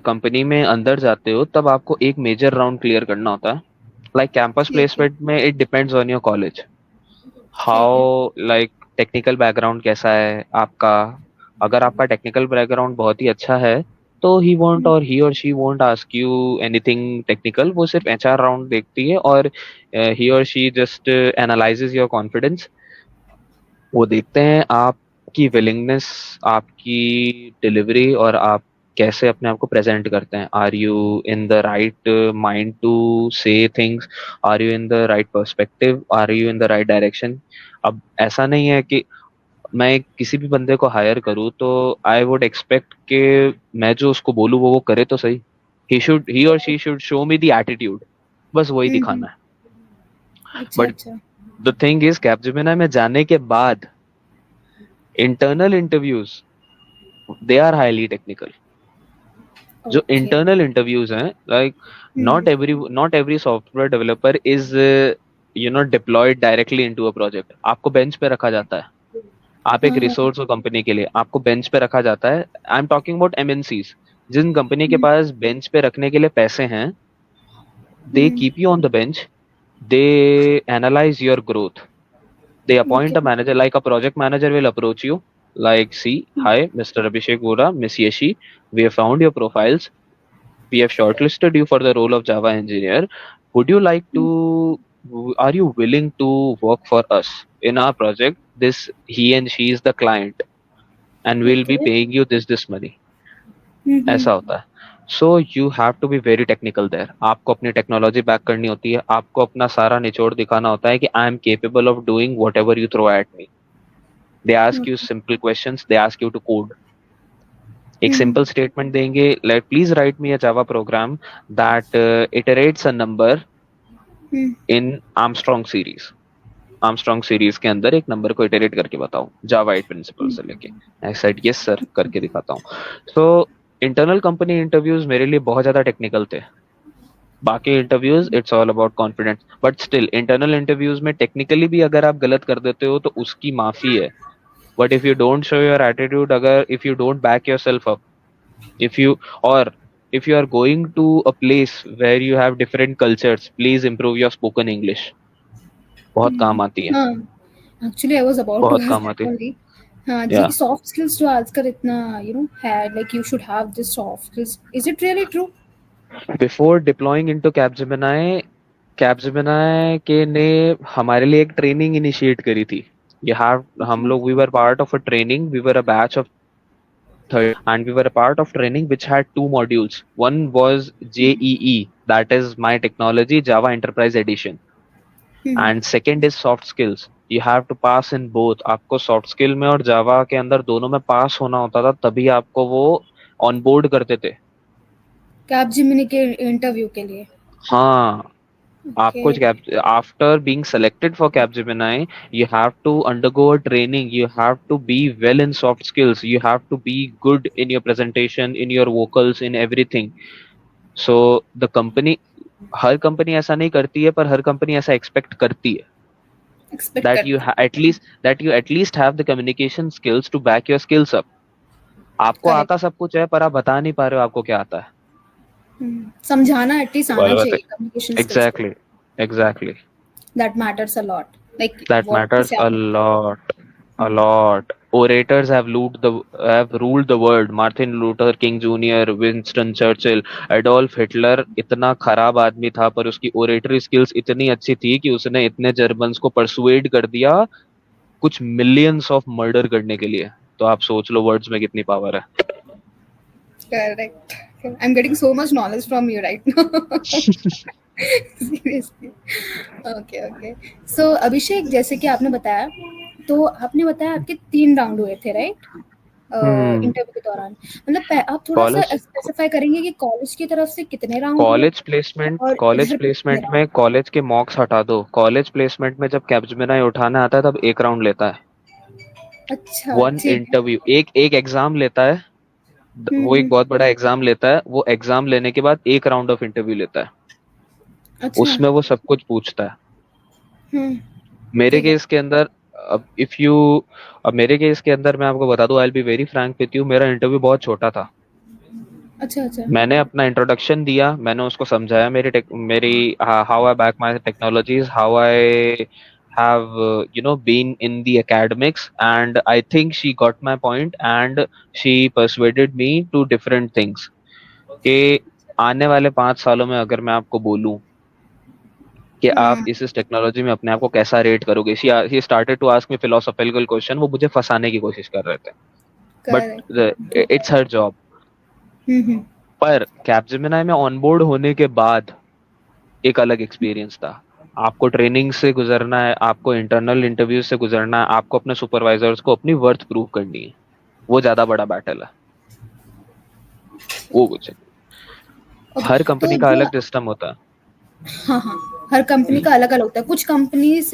कंपनी में अंदर जाते हो तब आपको एक मेजर राउंड क्लियर करना होता है। लाइक कैंपस ठीक है, प्लेसमेंट में it depends on your college, ठीक है। हाउ लाइक टेक्निकल बैकग्राउंड कैसा है आपका। अगर आपका टेक्निकल बैकग्राउंड बहुत ही अच्छा है तो ही और she won't ask you anything technical. वो सिर्फ एचआर राउंड देखती है, और ही और she just analyses your confidence. वो देखते हैं आपकी विलिंगनेस, आपकी डिलीवरी, और आप कैसे अपने आप को प्रेजेंट करते हैं। Are you in the right mind to say things, are you in the right perspective, are you in the right direction. अब ऐसा नहीं है कि मैं किसी भी बंदे को हायर करूँ तो आई वुड एक्सपेक्ट कि मैं जो उसको बोलूँ वो करे तो सही। ही और she should show me the attitude, बस वही हम्म, दिखाना है। अच्छा बट अच्छा। द थिंग इज, कैपजेमिनाई में जाने के बाद internal interviews, they are highly technical. जो ओके। इंटरनल इंटरव्यूज हैं, like hmm not every software developer is deployed directly into a project. आपको बेंच पे रखा जाता है। आप एक हाँ हाँ। रिसोर्स हो कंपनी के लिए, आपको बेंच पे रखा जाता है। I am talking about MNCs. जिन कंपनी के हम्म पास बेंच पे रखने के लिए पैसे हैं, they hmm, keep you on the bench, they analyse your growth, they okay. appoint a manager, like a project manager will approach you, like, see, hi Mr. Abhishek Vora, Miss Yeshi, we have found your profiles, we have shortlisted you for the role of Java engineer. Would you like to, are you willing to work for us in our project? This, he and she is the client, and we'll be okay. paying you this money. Hmm. ऐसा होता है। So you have to be very technical there. आपको अपनी टेक्नोलॉजी बैक करनी होती है, आपको अपना सारा निचोड़ दिखाना होता है कि I am capable of doing whatever you throw at me. They ask you simple questions, they ask you to code. एक हम्म सिंपल स्टेटमेंट देंगे, like please write me a Java program that iterates a number hmm, in Armstrong series. Armstrong series के अंदर एक नंबर को इटरेट करके बताओ, जावा 8 प्रिंसिपल से लेके। आई सेड यस सर करके दिखाता हूँ। सो इंटरनल कंपनी इंटरव्यूज मेरे लिए बहुत ज्यादा टेक्निकल थे। बाकी interviews it's all about confidence, but still internal interviews में टेक्निकली भी अगर आप गलत कर देते हो तो उसकी माफी है। But if you don't show your attitude, अगर if you don't back yourself up, if you और if you are going to a place where you have different cultures, please improve your spoken English. बहुत काम आती है, हाँ, actually I was about to बहुत आस्क काम दैट आती है। ओनली। हाँ जी, या सॉफ्ट स्किल्स जो आजकल इतना है, like you should have this soft skills, is it really true? Before deploying into Capgemini, Capgemini के ने हमारे लिए एक ट्रेनिंग इनिशिएट करी थी। ये हैव हम लोग, we were part of a training, we were a batch of third, and we were a part of training which had two modules. One was JEE, that is My Technology Java Enterprise Edition, and second is soft skills. You have to pass in both. आपको soft skill में और Java के अंदर दोनों में पास होना होता था, तभी आपको वो ऑन बोर्ड करते थे। कैपजेमिनी के इंटरव्यू के लिए? हाँ, ओके। आपको after being selected for Capgemini, you have to undergo a training, you have to be well in soft skills, you have to be good in your presentation, in your vocals, in everything. So the company, her company ऐसा नहीं करती है, पर हर कंपनी ऐसा एक्सपेक्ट करती है एक्सपेक्ट that you करते at least have the communication skills to back your skills up. आपको करेक्ट। आता सब कुछ है, पर आप बता नहीं पा रहे हो आपको क्या आता है। समझाना एटलीस्ट आना वाला बात है। चाहिए, कम्युनिकेशन स्किल्स को। Exactly, exactly. That matters a lot, like That what matters किसे a आप lot. A lot. Orators have ruled the world. Martin Luther King Jr., Winston Churchill, Adolf Hitler इतना खराब आदमी था पर उसकी ओरेटरी स्किल्स इतनी अच्छी थी कि उसने इतने जर्मन्स को परसुएड कर दिया कुछ मिलियंस ऑफ मर्डर करने के लिए। तो आप सोच लो वर्ड्स में कितनी पावर है। Correct. I'm getting so much knowledge from you right now. Seriously. Okay, okay. So अभिषेक, जैसे कि आपने बताया, तो आपने बताया आपके 3 राउंड हुए थे, राइट? इंटरव्यू के दौरान, मतलब आप थोड़ा सा स्पेसिफाई करेंगे कि कॉलेज की तरफ से कितने राउंड हुए कॉलेज प्लेसमेंट और कॉलेज इधर प्लेसमेंट कितने में कॉलेज के मॉक्स हटा दो। कॉलेज प्लेसमेंट में जब कैप्जमिनाई उठाने आता है तब एक राउंड लेता है। राउंड? अच्छा, वन ठीक है। इंटरव्यू, एक एक एग्जाम लेता है। वो एक हम्म, बहुत बड़ा एग्जाम लेता है। वो एग्जाम लेने के बाद एक राउंड ऑफ इंटरव्यू लेता है। अच्छा। उसमें वो सब कुछ पूछता है। हम्म, मेरे ठीक है। केस के अंदर अब इफ यू अब मेरे केस के अंदर मैं आपको बता दूं, आई will be very Frank with you, मेरा इंटरव्यू बहुत छोटा था। अच्छा, अच्छा। मैंने अपना इंट्रोडक्शन दिया, मैंने उसको समझाया मेरी how I back my technologies, how I have been in the academics, and I think she got my point and she persuaded me to different things कि आने वाले 5 सालों में अगर मैं आपको बोलूं कि आप हम्म, इस टेक्नोलॉजी में अपने आप को कैसा रेट करोगे, he started to ask me philosophical question. वो मुझे फंसाने की कोशिश कर रहे थे, correct. But it's her job. Hmm. पर कैपजेमिनाई में ऑनबोर्ड होने के बाद एक अलग एक्सपीरियंस था। आपको ट्रेनिंग से गुजरना है, आपको इंटरनल इंटरव्यू से गुजरना है, आपको अपने सुपरवाइजर्स को अपनी वर्थ प्रूव करनी है। वो ज्यादा बड़ा बैटल है। वो कुछ है। ओके, हर तो कंपनी का जो, अलग सिस्टम होता है। हाँ हाँ, हर कंपनी हम्म का अलग अलग होता है। कुछ companies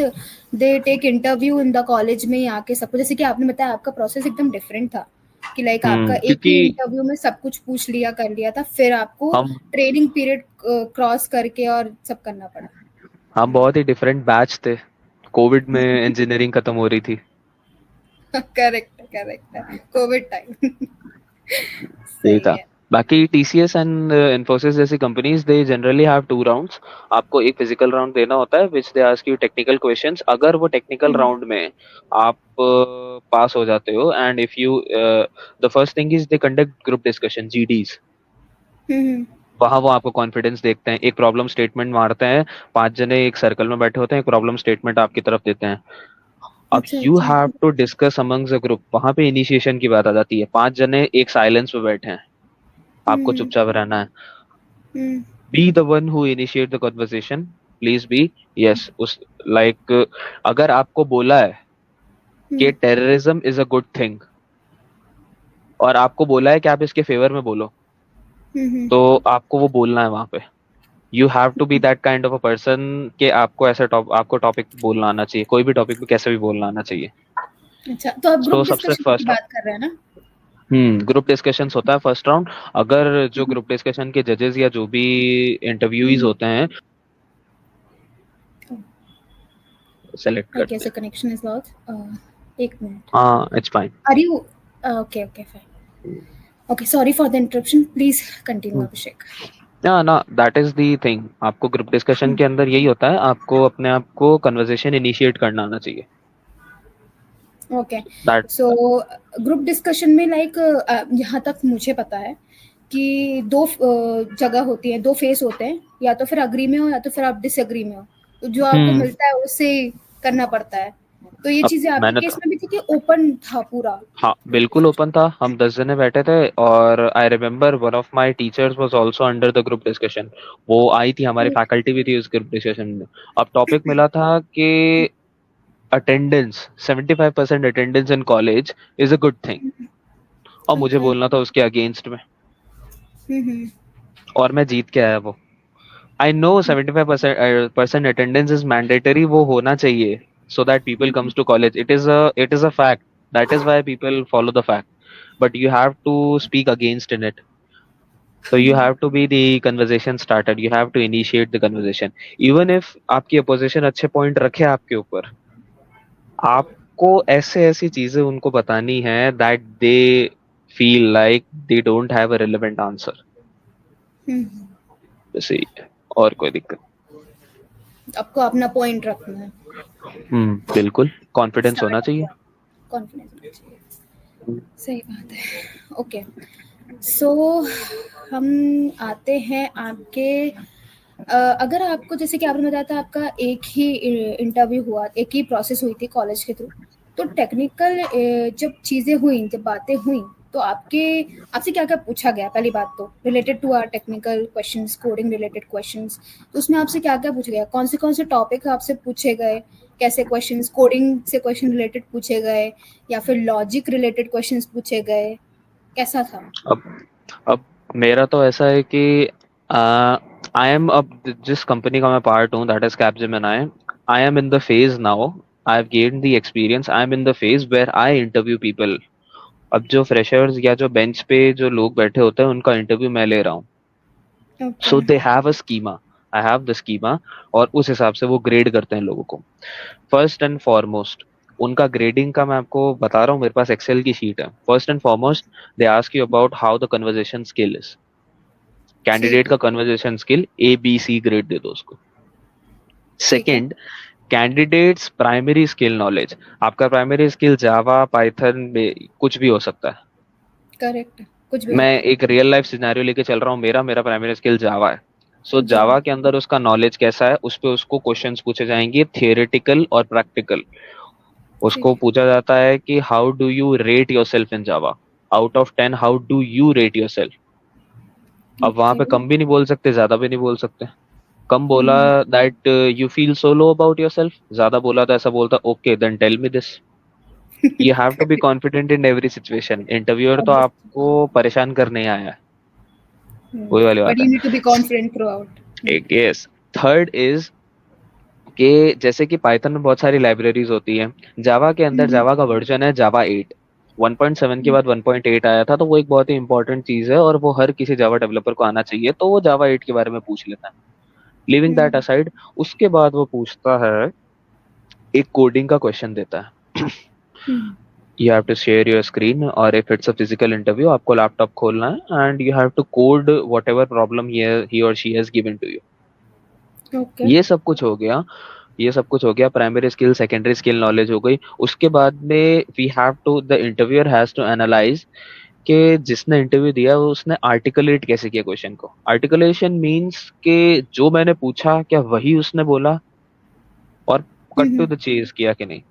they take interview in the college में आके सब कुछ, जैसे कि आपने बताया आपका प्रोसेस एकदम डिफरेंट था कि लाइक आपका एक क्योंकि ही इंटरव्यू में सब कुछ पूछ लिया, कर लिया था, फिर आपको हम ट्रेनिंग पीरियड क्रॉस करके और सब करना पड़ा। हम बहुत ही डिफरेंट बैच थे। कोविड में इंजीनियरिंग खत्म हो रही थी। करेक्ट, करेक्ट है, कोविड टाइम। यही सही था। है। बाकी टीसीएस एंड इन्फोसिस जैसी companies they generally have 2 rounds. आपको एक फिजिकल राउंड देना होता है which they ask you technical questions. अगर वो टेक्निकल हम्म, राउंड में आप पास हो जाते हो, and if you the first thing is they conduct group discussion, GDs. Hmm, वहां वो आपको कॉन्फिडेंस देखते हैं, एक प्रॉब्लम स्टेटमेंट मारते हैं। 5 जने एक सर्कल में बैठे होते हैं, एक प्रॉब्लम स्टेटमेंट आपकी तरफ देते हैं। अब अच्छा, यू अच्छा। Have to discuss amongst a group. वहां पे इनिशिएशन की बात आ जाती है। 5 जने एक साइलेंस में बैठे हैं, आपको हम्म, चुपचाप रहना है। Hmm, be the one who initiate the conversation, please be. Yes, उस लाइक अगर आपको बोला है कि hmm, terrorism is a good thing और आपको बोला है कि आप इसके फेवर में बोलो, हम्म, तो आपको वो बोलना है वहां पे। You have to be that kind of a person कि आपको आपको टॉपिक बोलना आना चाहिए, कोई भी टॉपिक पे कैसे भी बोलना आना चाहिए। अच्छा, तो आप तो ग्रुप सबसे डिस्कशन की फर्स्ट, बात कर रहे हैं ना? ग्रुप डिस्कशंस होता है फर्स्ट राउंड। अगर जो ग्रुप डिस्कशन के जजेस या जो भी इंटरव्यूज हम्म, होते हैं सेलेक्ट I guess करते the हैं। connection is lost. एक मिनट. हाँ, it's fine. Are you? Okay, okay, fine. Okay, sorry for the interruption. Please continue, Abhishek. या ना, दैट इज द थिंग। आपको ग्रुप डिस्कशन के अंदर यही होता है, आपको अपने आप को कन्वर्सेशन इनिशिएट करना आना चाहिए। Okay, that so group discussion में लाइक यहाँ तक मुझे पता है कि दो जगह होती है, दो फेस होते हैं, या तो फिर अग्री में हो या तो फिर आप डिसएग्री में हो, तो जो आपको हम्म मिलता है उससे करना पड़ता है। तो ये अब चीजें आपके मैंने केस तो, में भी थी कि ओपन था पूरा हाँ ग्रुप बिल्कुल डिस्कशन? ओपन था। हम 10 जने बैठे थे और I remember one of my teachers was also under the group discussion. वो आई थी, हमारी फैकल्टी भी थी उस ग्रुप डिस्कशन में। अब टॉपिक मिला था कि attendance, 75% attendance in college is a good thing, और मुझे अच्छा। बोलना था उसके अगेंस्ट में। हम्म, और मैं जीत के आया वो। I know 75% attendance is mandatory, वो होना चाहिए so that people comes to college. It is a fact. That is why people follow the fact. But you have to speak against in it. So you have to be the conversation starter. You have to initiate the conversation. Even if आपकी opposition अच्छे point रखे आपके ऊपर, आपको ऐसे ऐसी चीजें उनको बतानी है that they feel like they don't have a relevant answer. हम्म, जैसे ही है। और कोई दिक्कत। आपको अपना पॉइंट रखना है। बिल्कुल कॉन्फिडेंस होना स्टार्ट चाहिए। कॉन्फिडेंस होना चाहिए, सही बात है। ओके, सो हम आते हैं आपके अगर आपको, जैसे कि आपने बताया था आपका एक ही इंटरव्यू हुआ, एक ही प्रोसेस हुई थी कॉलेज के थ्रू, तो टेक्निकल जब चीज़ें हुई, जब बातें हुई, तो आपसे क्या क्या पूछा गया? पहली बात तो related to our technical questions, coding related questions, तो उसमें आपसे क्या क्या पूछा गया? कौन से टॉपिक आपसे पूछे गए? कैसे क्वेश्चंस, कोडिंग से क्वेश्चन रिलेटेड पूछे गए या फिर लॉजिक रिलेटेड क्वेश्चंस पूछे गए? कैसा था? अब मेरा तो ऐसा है कि आई एम, अब जिस कंपनी का मैं पार्ट हूँ, that is Capgemini, I am in the phase now, I have gained the experience, I am in the phase where I interview people. अब जो फ्रेशर्स या जो बेंच पे जो लोग बैठे होते हैं उनका इंटरव्यू मैं ले रहा हूँ। So they have a schema, I have the schema, और उस हिसाब से वो ग्रेड करते हैं लोगों को। फर्स्ट एंड फॉरमोस्ट उनका ग्रेडिंग का मैं आपको बता रहा हूँ, मेरे पास एक्सेल की शीट है। First and foremost they ask you about how the conversation skill is. Candidate का कन्वर्जेशन स्किल ABC ग्रेड दे दो उसको। Second, candidates primary skill knowledge. आपका प्राइमरी स्किल जावा, पाइथन में कुछ भी हो सकता है। करेक्ट, कुछ भी। मैं एक रियल लाइफ सिनेरियो लेके चल रहा हूँ, मेरा प्राइमरी स्किल जावा है। सो जावा के अंदर उसका नॉलेज कैसा है, उस पे उसको क्वेश्चंस पूछे जाएंगे, थियोरेटिकल और प्रैक्टिकल। उसको पूछा जाता है कि how do you rate yourself in Java, out of 10 how do you rate yourself. अब वहां पे कम भी नहीं बोल सकते, ज्यादा भी नहीं बोल सकते। कम बोला that you feel so low about yourself, ज्यादा बोला तो ऐसा बोलता okay then tell me this. You have to be confident in every situation. Interviewer तो आपको परेशान करने ही आया है, वही वाली बात बट है। You need to be confident throughout. Yes. Third is कि जैसे कि पाइथन में बहुत सारी लाइब्रेरीज होती है, जावा के अंदर जावा का वर्जन है जावा 8, 1.7 के बाद 1.8 आया था, तो वो एक बहुत ही इंपॉर्टेंट चीज है और वो हर किसी जावा डेवलपर को आना चाहिए, तो वो जावा 8 के बारे में पूछ लेता है। लिविंग दैट असाइड, उसके बाद वो पूछता है, एक कोडिंग का क्वेश्चन देता है। You have to share your screen, और if it's a physical interview आपको लैपटॉप खोलना है and you have to code whatever problem he और she has given to you. ये सब कुछ हो गया, ये सब कुछ हो गया, primary skill, secondary skill knowledge हो गई। उसके बाद में we have to, the interviewer has to analyse कि जिसने इंटरव्यू दिया उसने आर्टिकुलेट कैसे किया क्वेश्चन को। आर्टिकुलेशन मींस कि जो मैंने पूछा क्या वही उसने बोला, और कट टू द चेज किया कि नहीं।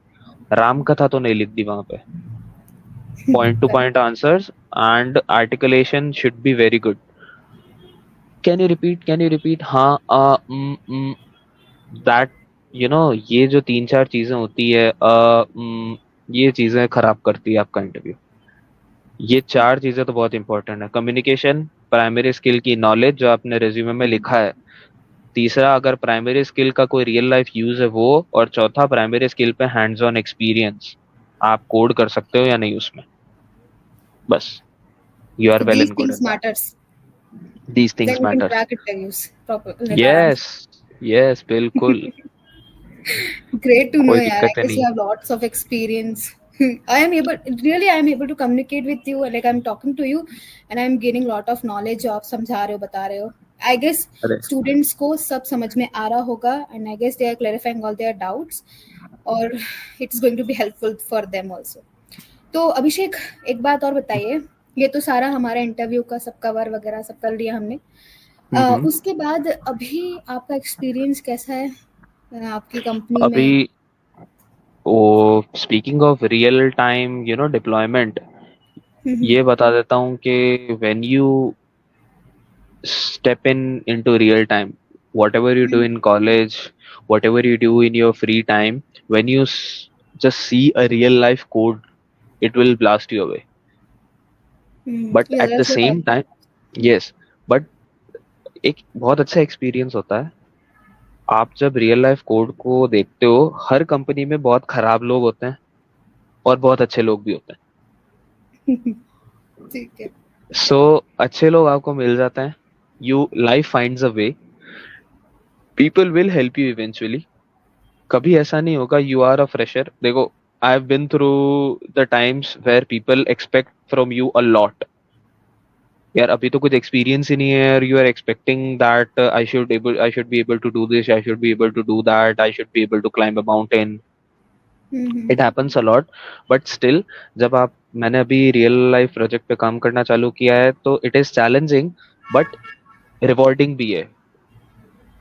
राम कथा तो नहीं लिख दी वहां पे, point two point answers, and articulation should be very good. Can you repeat, हाँ, दैट, यू नो, ये जो 3-4 चीजें होती है, ये चीजें खराब करती है आपका इंटरव्यू। ये 4 चीजें तो बहुत इंपॉर्टेंट है। कम्युनिकेशन, प्राइमरी स्किल की नॉलेज जो आपने रिज्यूमे में लिखा है, तीसरा अगर प्राइमरी स्किल का कोई रियल लाइफ यूज है वो, और चौथा प्राइमरी स्किल पे हैंड्स ऑन एक्सपीरियंस, आप कोड कर सकते हो या नहीं उसमें, बस you are well and good in that. These things Then you can matter. crack interviews properly. Yes, बिल्कुल। Great to know, कोई yaar. I दिक्कत guess नहीं। you have lots of experience. I am able to communicate with you, like I'm talking to you and I'm gaining lot of knowledge जो आप समझा रहे हो, बता रहे हो। I guess students को सब समझ में आ रहा होगा, and I guess they are clarifying all their doubts, और it's going to be helpful for them also. तो अभिषेक, एक बात और बताइए, ये तो सारा हमारा इंटरव्यू का सब कवर वगैरह सब कर लिया हमने, उसके बाद अभी आपका एक्सपीरियंस कैसा है आपकी कंपनी अभी में? Oh, speaking of real time deployment, ये बता देता हूँ कि when you step into real time, whatever you do in college, whatever you do in your free time, when you just see a real life code, it will blast you away. But Yeah, at the that's what same time, yes, but एक बहुत अच्छा एक्सपीरियंस होता है। आप जब रियल लाइफ कोड को देखते हो, हर कंपनी में बहुत खराब लोग होते हैं और बहुत अच्छे लोग भी होते हैं। ठीक है। सो अच्छे लोग आपको मिल जाते हैं, you life finds a way, people will help you eventually. कभी ऐसा नहीं होगा यू आर अ फ्रेशर। देखो, I have been through the times where people expect from you a lot. यार अभी तो कुछ एक्सपीरियंस ही नहीं है, और you are expecting that I should be able to do this, I should be able to do that, I should be able to climb a mountain. Hmm it happens a lot, but still जब आप मैंने अभी रियल लाइफ प्रोजेक्ट पे काम करना चालू किया है तो it is challenging but rewarding भी है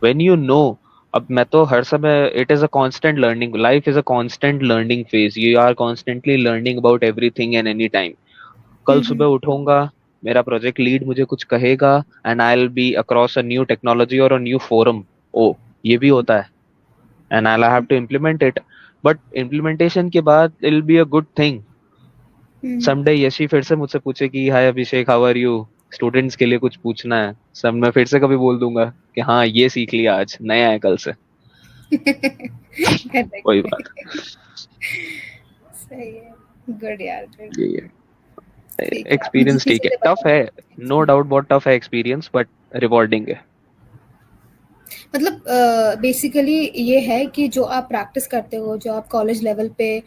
व्हेन यू नो। अब मैं तो हर समय it is a constant learning, life is a constant learning phase, you are constantly learning about everything and any time. कल हम्म सुबह उठूंगा, मेरा प्रोजेक्ट लीड मुझे कुछ कहेगा and I will be across a new technology और अ न्यू फोरम, ओ ये भी होता है and I have to implement it, but implementation के बाद it will be a good thing. Hmm someday Yashi फिर से मुझसे पूछे कि hi Abhishek how are you, students के लिए कुछ पूछना है, सब मैं फिर से कभी बोल दूंगा कि हाँ ये सीख लिया आज, नया है कल से। वही बात, करेक्ट। सही है। गुड यार, गुड। यही है। ठीक है, आप मुझे एक्सपीरियंस ठीक किसी है, से टफ बताओ। है, नो डाउट बहुत टफ है एक्सपीरियंस, बट रिवॉर्डिंग है। मतलब बेसिकली ये है कि जो आप प्रैक्टिस करते हो, जो आप कॉलेज लेवल पे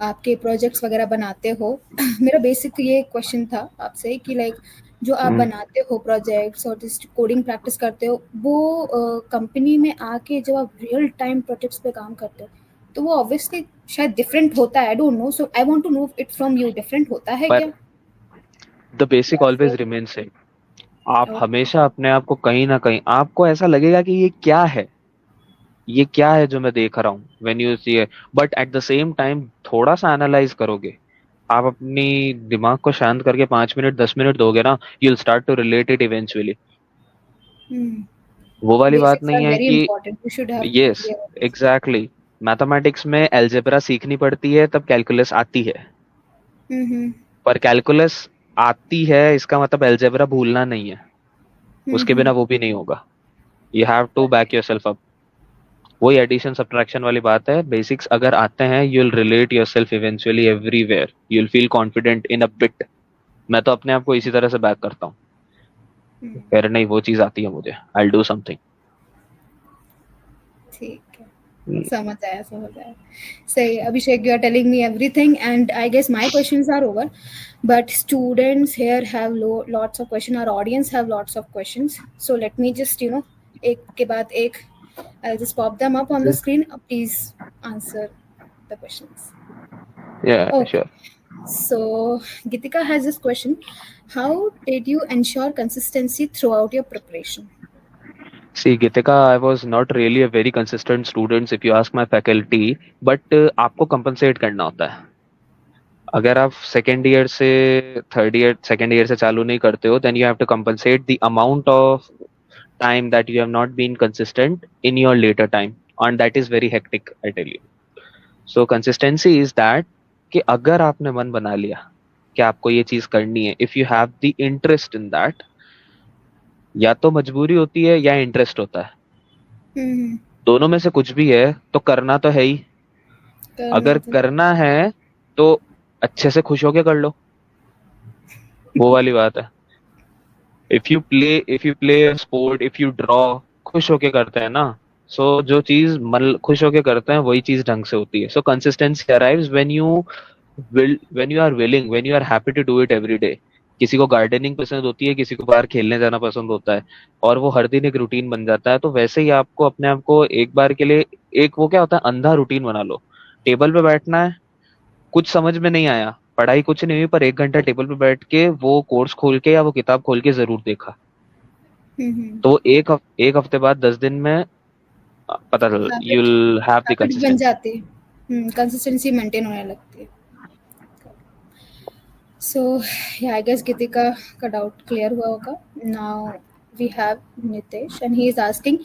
आपके प्रोजेक्ट्स वगैरह बनाते हो, मेरा बेसिक ये क्वेश्चन था आपसे कि लाइक जो आप हम्म, बनाते हो प्रोजेक्ट्स और जिस कोडिंग प्रैक्टिस करते हो, वो कंपनी में आके जब आप रियल टाइम प्रोजेक्ट्स पे काम करते हो, तो वो ऑब्वियसली शायद डिफरेंट होता है। I don't know, so I want to know it from you, different होता है क्या? पर द बेसिक या ऑलवेज फिर रिमेन सेम। आप ओके। हमेशा अपने आप को कहीं ना कहीं आपको ऐसा लगेगा कि ये क्या है जो मैं देख रहा हूँ व्हेन यू सी है, but at the same time थोड़ा सा एनालाइज करोगे, आप अपनी दिमाग को शांत करके 5 मिनट 10 मिनट दोगे ना, you will start to relate it eventually. वो वाली बात बेसिक्स आर नहीं है वेरी कि important, you should have yes clear this. Exactly, mathematics में अलजेब्रा सीखनी पड़ती है तब कैलकुलस आती है, हम्म पर कैलकुलस आती है इसका मतलब अलजेब्रा भूलना नहीं है, उसके बिना हम्म। वो भी नहीं होगा। You have to back yourself up. वही एडिशन सब्ट्रैक्शन वाली बात है, बेसिक्स अगर आते हैं you will relate yourself eventually everywhere, you will feel confident in a bit. मैं तो अपने आप को इसी तरह से बैक करता हूँ, हम्म, यार नहीं वो चीज आती है मुझे, आई विल डू समथिंग। ठीक है। समझ आया, समझ आया। सही, Abhishek, you are telling me everything and I guess my questions are over, but students here have lots of questions, our audience have lots of questions, so let me just एक के बाद एक, I'll just pop them up on the screen. Please answer the questions. या Okay, sure. so Gitika has this question: how did you ensure consistency throughout your preparation? See Geetika, I was not really a very consistent student if you ask my faculty, but आपको कंपनसेट करना होता है। अगर आप सेकेंड ईयर से थर्ड ईयर सेकेंड ईयर से चालू नहीं करते हो then you have to compensate the amount of time that you have not been consistent in your later time, and that is very hectic, I tell you. So consistency is that कि अगर आपने मन बना लिया कि आपको ये चीज करनी है, if you have the interest in that, या तो मजबूरी होती है या इंटरेस्ट होता है, हम्म। दोनों में से कुछ भी है तो करना तो है ही। करना अगर तो करना है तो अच्छे से खुश होके कर लो, वो वाली बात है। If you play sport, if you draw, खुश होके करते हैं ना, सो जो चीज मन खुश होके करते हैं वही चीज ढंग से होती है। So consistency arrives when you are happy to do it every day. किसी को गार्डनिंग पसंद होती है, किसी को बाहर खेलने जाना पसंद होता है, और वो हर दिन एक रूटीन बन जाता है। तो वैसे ही आपको अपने आप को एक बार के लिए एक वो क्या होता है अंधा रूटीन बना लो। टेबल पे बैठना है, कुछ समझ में नहीं आया, पढ़ाई कुछ नहीं हुई, पर 1 घंटा टेबल पे बैठ के वो कोर्स खोल के या वो किताब खोल के जरूर देखा, हम्म। तो एक हफ्ते बाद 10 दिन में पता चल, you habit, will have the habit बन कंसिस्टेंसी। जाती है, कंसिस्टेंसी मेंटेन होने लगती है। सो या आई गेस गीतिका का डाउट क्लियर हुआ होगा। Now we have Nitesh and he is asking,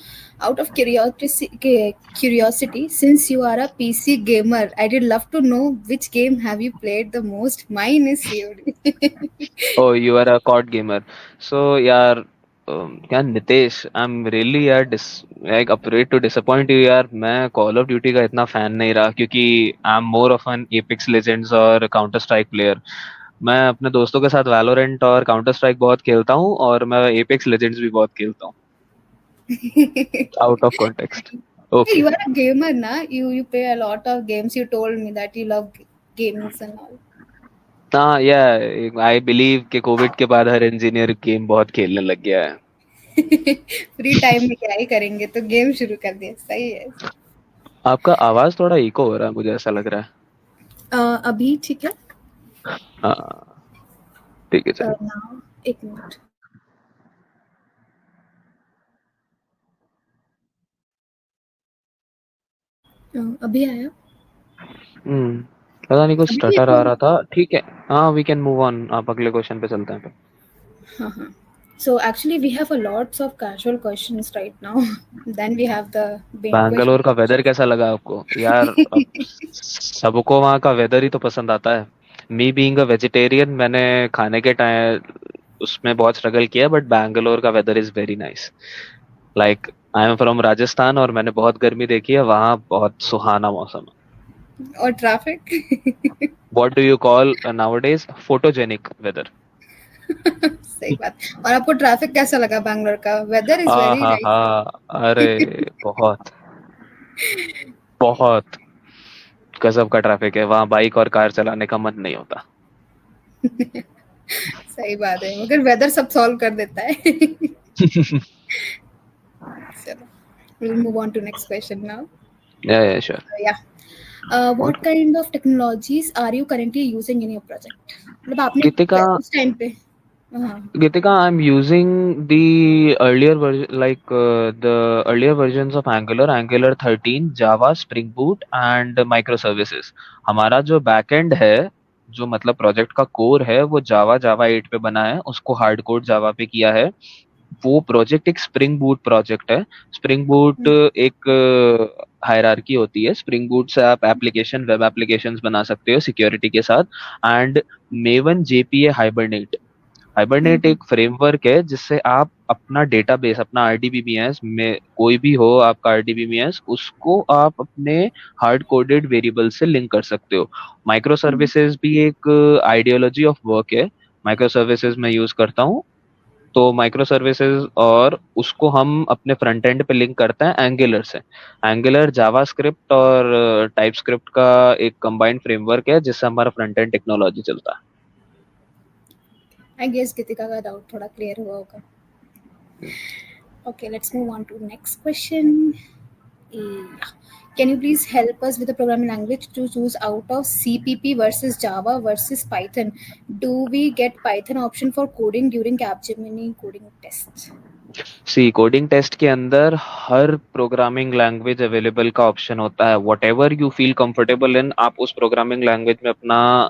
out of curiosity, since you are a PC gamer, I did love to know which game have you played the most. Mine is COD. Oh you are a कॉर्ड गेमर, सो यार यार नितेश, आई एम रियली यार like afraid to disappoint you यार, मैं कॉल ऑफ ड्यूटी का इतना फैन नहीं रहा क्योंकि I am more of an Apex Legends और काउंटर स्ट्राइक प्लेयर। मैं अपने दोस्तों के साथ वैलोरेंट और काउंटर स्ट्राइक बहुत खेलता हूँ, और मैं एपेक्स लेजेंड्स भी बहुत खेलता हूँ। Out of context. You okay. are a gamer, na? You play a lot of games. You told me that you love gamings and all. हाँ या आई बिलीव कि कोविड के बाद हर इंजीनियर गेम बहुत खेलने लग गया है। फ्री टाइम में क्या ही करेंगे, तो गेम शुरू कर दिया। सही है। आपका आवाज थोड़ा इको हो रहा है, मुझे ऐसा लग रहा है। अभी ठीक है? हाँ ठीक है चलो। नाउ एक मिनट। अभी आया? पता नहीं कुछ अभी भी स्टटर echo आ हो रहा था, ठीक है। हाँ वी कैन मूव ऑन, आप अगले क्वेश्चन पे चलते हैं फिर। रहा? हाँ हाँ. So actually we have a lots of casual questions right now. Then we have the main Bangalore का वेदर question. कैसा लगा आपको यार? अब सबको वहाँ का वेदर ही तो पसंद आता है। मी बीइंग अ वेजिटेरियन, मैंने खाने के टाइम उसमें बहुत स्ट्रगल किया, बट बैंगलोर का weather is very nice. Like I am from Rajasthan और मैंने बहुत गर्मी देखी है, वहाँ बहुत सुहाना मौसम है। और traffic? What do you call nowadays photogenic weather. सही बात. और आपको ट्रैफिक कैसा लगा? बैंगलोर का वेदर इज वेरी हाँ नाइस. हाँ, अरे बहुत बहुत गजब का ट्रैफिक है वहाँ, बाइक और कार चलाने का मन नहीं होता। सही बात है, मगर वेदर सब सॉल्व कर देता है. चलो, we'll move on to next question now. या sure. Yeah. What kind of technologies are you currently using in your project? मतलब आपने Gitika, उस टाइम पे. हाँ. Gitika, I'm using the earlier version, like the earlier versions of Angular, Angular 13, Java, Spring Boot and microservices. हमारा जो बैकएंड है, जो मतलब प्रोजेक्ट का कोर है, वो जावा 8 पे बना है, उसको हार्ड कोड जावा पे किया है। वो प्रोजेक्ट एक स्प्रिंग बूट प्रोजेक्ट है। स्प्रिंग बूट एक हायरार्की होती है। स्प्रिंग बूट से आप एप्लीकेशन, वेब एप्लीकेशंस बना सकते हो सिक्योरिटी के साथ। And maven JPA hibernate, hibernate एक फ्रेमवर्क है जिससे आप अपना डेटाबेस, अपना आरडीबीएमएस में कोई भी हो आपका आरडीबीएमएस, उसको आप अपने हार्ड कोडेड वेरिएबल से लिंक कर सकते हो। माइक्रो सर्विसेज भी एक आइडियोलॉजी ऑफ वर्क है। माइक्रो सर्विसेज मैं यूज करता हूँ। तो माइक्रो सर्विसेज और उसको हम अपने फ्रंट एंड पे लिंक करते हैं एंगुलर से। एंगुलर जावास्क्रिप्ट और टाइप स्क्रिप्ट का एक कंबाइंड फ्रेमवर्क है जिससे हमारा फ्रंट एंड टेक्नोलॉजी चलता है। आई गेस गीतिका का डाउट थोड़ा क्लियर हुआ होगा. Okay, let's move on to next question. Yeah. Can you please help us with the programming language to choose out of CPP versus Java versus Python? Do we get Python option for coding during Capgemini coding test? C coding test के अंदर हर प्रोग्रामिंग लैंग्वेज अवेलेबल का ऑप्शन होता है। What ever you feel comfortable in, आप उस प्रोग्रामिंग लैंग्वेज में अपना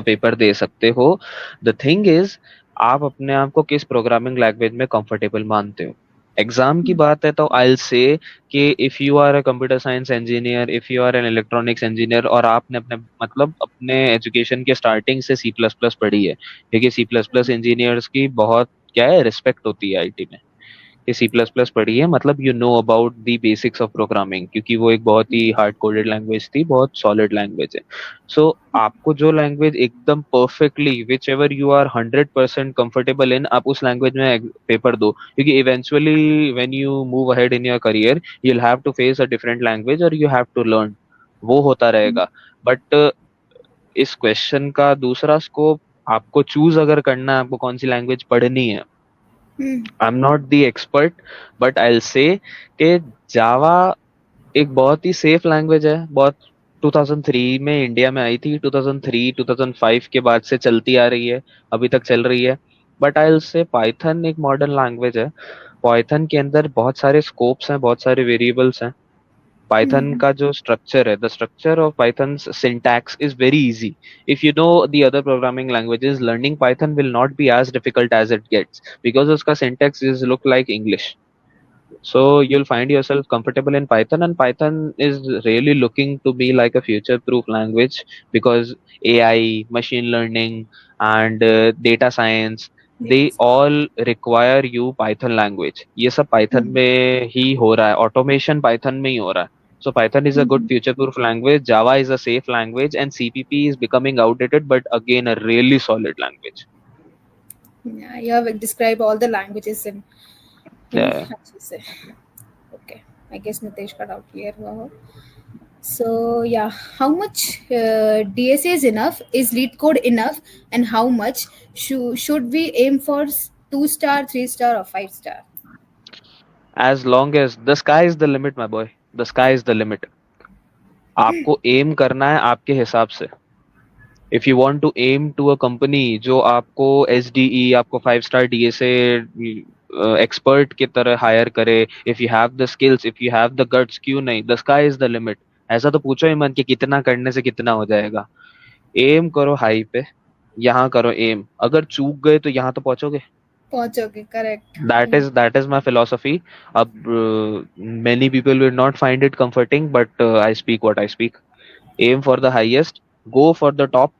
पेपर दे सकते हो। द थिंग इज, आप अपने आप को किस प्रोग्रामिंग लैंग्वेज में कंफर्टेबल मानते हो। एग्जाम की बात है तो आई से कि if you are a computer science engineer, if you are an electronics engineer और आपने अपने मतलब अपने एजुकेशन के स्टार्टिंग से सी प्लस प्लस पढ़ी है, क्योंकि सी प्लस प्लस इंजीनियर्स की बहुत क्या है रिस्पेक्ट होती है आईटी में। कि सी प्लस प्लस पढ़ी है मतलब you know about the basics of programming, क्योंकि वो एक बहुत ही हार्ड कोडेड लैंग्वेज थी, बहुत सॉलिड लैंग्वेज है। सो आपको जो लैंग्वेज एकदम perfectly whichever you are 100% comfortable in, आप उस लैंग्वेज में पेपर दो, क्योंकि eventually when you move ahead in your career you will have to face a different language और यू हैव टू लर्न। वो होता रहेगा। बट इस क्वेश्चन का दूसरा स्कोप, आपको चूज अगर करना है आपको कौन सी लैंग्वेज पढ़नी है, I am not the expert, but I will say कि जावा एक बहुत ही सेफ लैंग्वेज है। बहुत 2003 में इंडिया में आई थी, 2003 2005 के बाद से चलती आ रही है, अभी तक चल रही है। But I will say Python एक मॉडर्न लैंग्वेज है। पाइथन के अंदर बहुत सारे स्कोप्स हैं, बहुत सारे वेरिएबल्स हैं। पाइथन का जो स्ट्रक्चर है, the structure of Python's syntax is very easy. If you know the other programming languages, learning Python will not be as difficult as it gets, because उसका syntax is look like English. So you'll find yourself comfortable in Python, and Python is really looking to be like a future-proof language because AI, machine learning, and data science, they Data science. all require you Python language. ये सब Python में ही हो रहा है, automation Python में ही हो रहा है। So Python is a good future-proof language. Java is a safe language, and CPP is becoming outdated, but again a really solid language. Yeah, you have described all the languages in Yeah. अच्छे से. Okay, I guess Nitesh का doubt clear हुआ हो. So yeah, how much DSA is enough? Is lead code enough? And how much should we aim for? 2 star, 3 star, or 5 star? As long as the sky is the limit, my boy. The sky is the limit. आपको एम करना है आपके हिसाब से। If you want to aim to a company जो आपको SDE, आपको 5 स्टार DSA एक्सपर्ट की तरह हायर करे, if you have the skills, if you have the guts, क्यों नहीं, the sky is the limit. ऐसा तो पूछो ही मत कि कितना करने से कितना हो जाएगा। एम करो हाई पे, यहाँ करो एम, अगर चूक गए तो यहाँ तो पहुंचोगे। पहुंचोगे, correct. That is my philosophy. Many people will not find it comforting, but I speak what I speak. Aim for the highest, go for the top.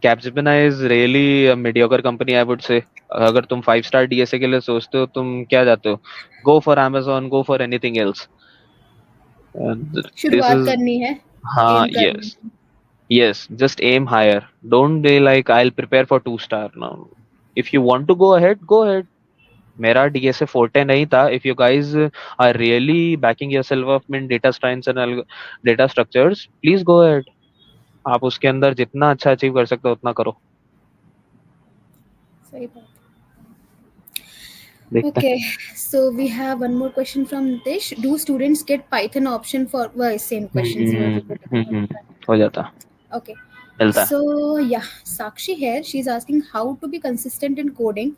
Capgemini is really a mediocre company, I would say. अगर तुम 5 स्टार DSA के लिए सोचते हो, तुम क्या जाते हो? Go for Amazon, go for anything else. This शुरुआत is, करनी है, हाँ, एम करनी yes, है। yes. Just aim higher. Don't be like I'll prepare for 2 star now. If you want to go ahead, go ahead. मेरा DSA फोर्टे नहीं था. If you guys are really backing yourself up in data science and data structures, please go ahead. आप उसके अंदर जितना अच्छा अचीव कर सकते हो उतना करो. सही बात। देखते हैं. Okay, so we have one more question from Nitish. Do students get Python option for, well, same questions you have repeated. हो जाता, Okay, मिलता है. so yeah, Sakshi here. She's asking how to be consistent in coding,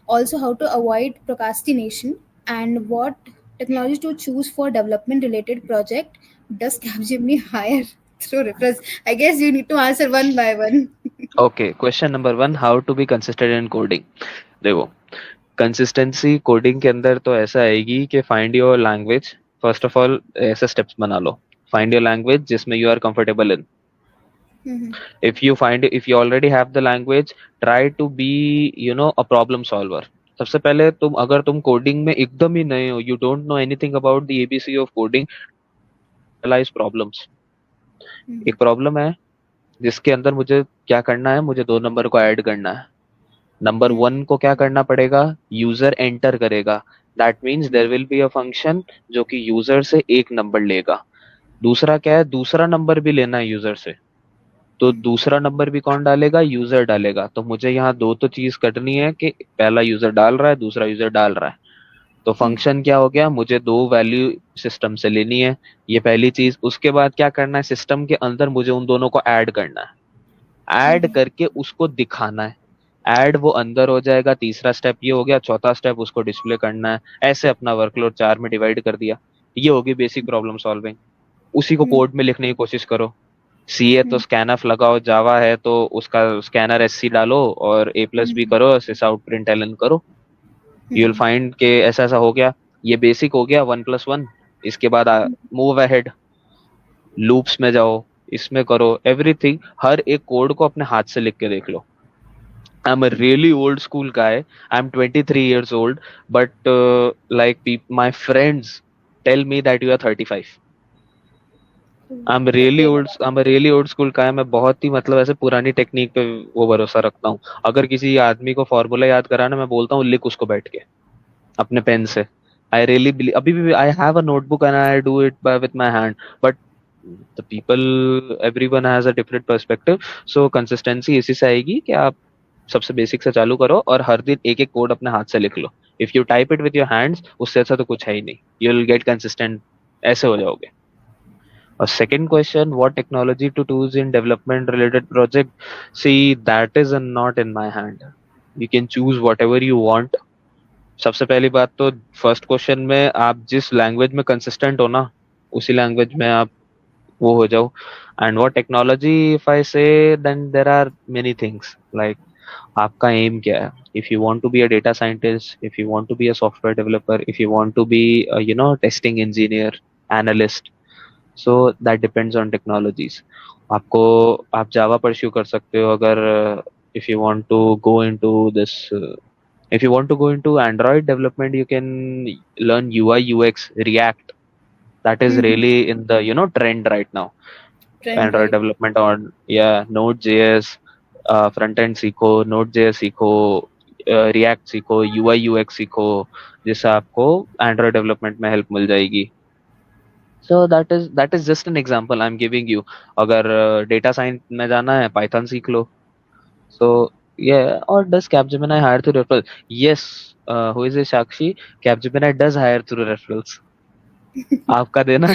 also how to avoid procrastination, and what technology to choose for development related project. Does Capgemini hire through referrals? I guess you need to answer one by one. Okay, question number 1, how to be consistent in coding. देखो, कंसिस्टेंसी कोडिंग के अंदर तो ऐसा आएगी कि find your language. First of all ऐसे स्टेप्स बना लो. फाइंड योर लैंग्वेज जिसमें you are comfortable in. if you already have the language, try to be, a problem solver. सबसे पहले अगर तुम कोडिंग में एकदम ही नए हो, you don't know anything about the ABC of coding, realize problems. एक प्रॉब्लम है जिसके अंदर मुझे क्या करना है, मुझे 2 नंबर को ऐड करना है. नंबर 1 को क्या करना पड़ेगा, यूजर एंटर करेगा. That means there will be a function जो कि यूजर से 1 नंबर लेगा. दूसरा क्या है, दूसरा नंबर भी लेना है यूजर से, तो दूसरा नंबर भी कौन डालेगा, यूजर डालेगा. तो मुझे यहाँ दो तो चीज करनी है कि पहला यूजर डाल रहा है, दूसरा यूजर डाल रहा है. तो फंक्शन क्या हो गया, मुझे 2 वैल्यू सिस्टम से लेनी है, ये पहली चीज. उसके बाद क्या करना है, सिस्टम के अंदर मुझे उन दोनों को ऐड करना है. ऐड करके उसको दिखाना है. ऐड वो अंदर हो जाएगा, तीसरा स्टेप ये हो गया, चौथा स्टेप उसको डिस्प्ले करना है. ऐसे अपना वर्कलोड 4 में डिवाइड कर दिया. ये होगी बेसिक प्रॉब्लम सॉल्विंग. उसी को कोड में लिखने की कोशिश करो. सी है तो स्कैनफ लगाओ, जावा है तो उसका स्कैनर SC डालो, और A+B करो, सिस आउट प्रिंट एलन करो. यू विल फाइंड के ऐसा ऐसा हो गया. ये बेसिक हो गया 1+1. इसके बाद मूव अहेड, लूप्स में जाओ, इसमें करो एवरीथिंग. हर एक कोड को अपने हाथ से लिख के देख लो. I am a really old school guy. I am 23 years old, but like my friends tell me that you are 35. I am really old school का है. मैं बहुत ही मतलब ऐसे पुरानी टेक्निक पे वो भरोसा रखता हूँ. अगर किसी आदमी को फॉर्मूला याद कराना, मैं बोलता हूँ लिख उसको बैठ के अपने पेन से. आई रियली बिलीव, अभी भी I have a notebook and I do it with my hand. But the people, everyone has a different perspective. So consistency इसी से आएगी कि आप सबसे बेसिक से चालू करो और हर दिन एक एक कोड अपने हाथ से लिख लो. If you type it with your hands, उससे अच्छा तो कुछ है ही नहीं. यू विल गेट कंसिस्टेंट, ऐसे हो जाओगे. A second question, what technology to choose in development related project? See, that is not in my hand. You can choose whatever you want. सबसे पहली बात तो फर्स्ट क्वेश्चन में आप जिस लैंग्वेज में कंसिस्टेंट हो ना, उसी लैंग्वेज में आप वो हो जाओ. And what technology, if I say, then there are many things. Like आपका एम क्या है. If you want to be a data scientist, if you want to be a software developer, if you want to be testing engineer, analyst, so that depends on technologies. आपको, आप जावा परस्यू कर सकते हो. अगर if you want to go into this, if you want to go into Android development, you can learn UI UX, React. That is really in the trend right now. Android development on, yeah, Node.js, front end सीखो, Node.js सीखो, React सीखो, UI UX सीखो, जिससे आपको Android development में हेल्प मिल जाएगी. So that is just an example I'm giving you. अगर डेटा साइंस में जाना है, पाइथन सीख लो. So yeah, or does Capgemini hire through referrals? Yes. Who is it, Sakshi? Capgemini does hire through referrals. आपका देना.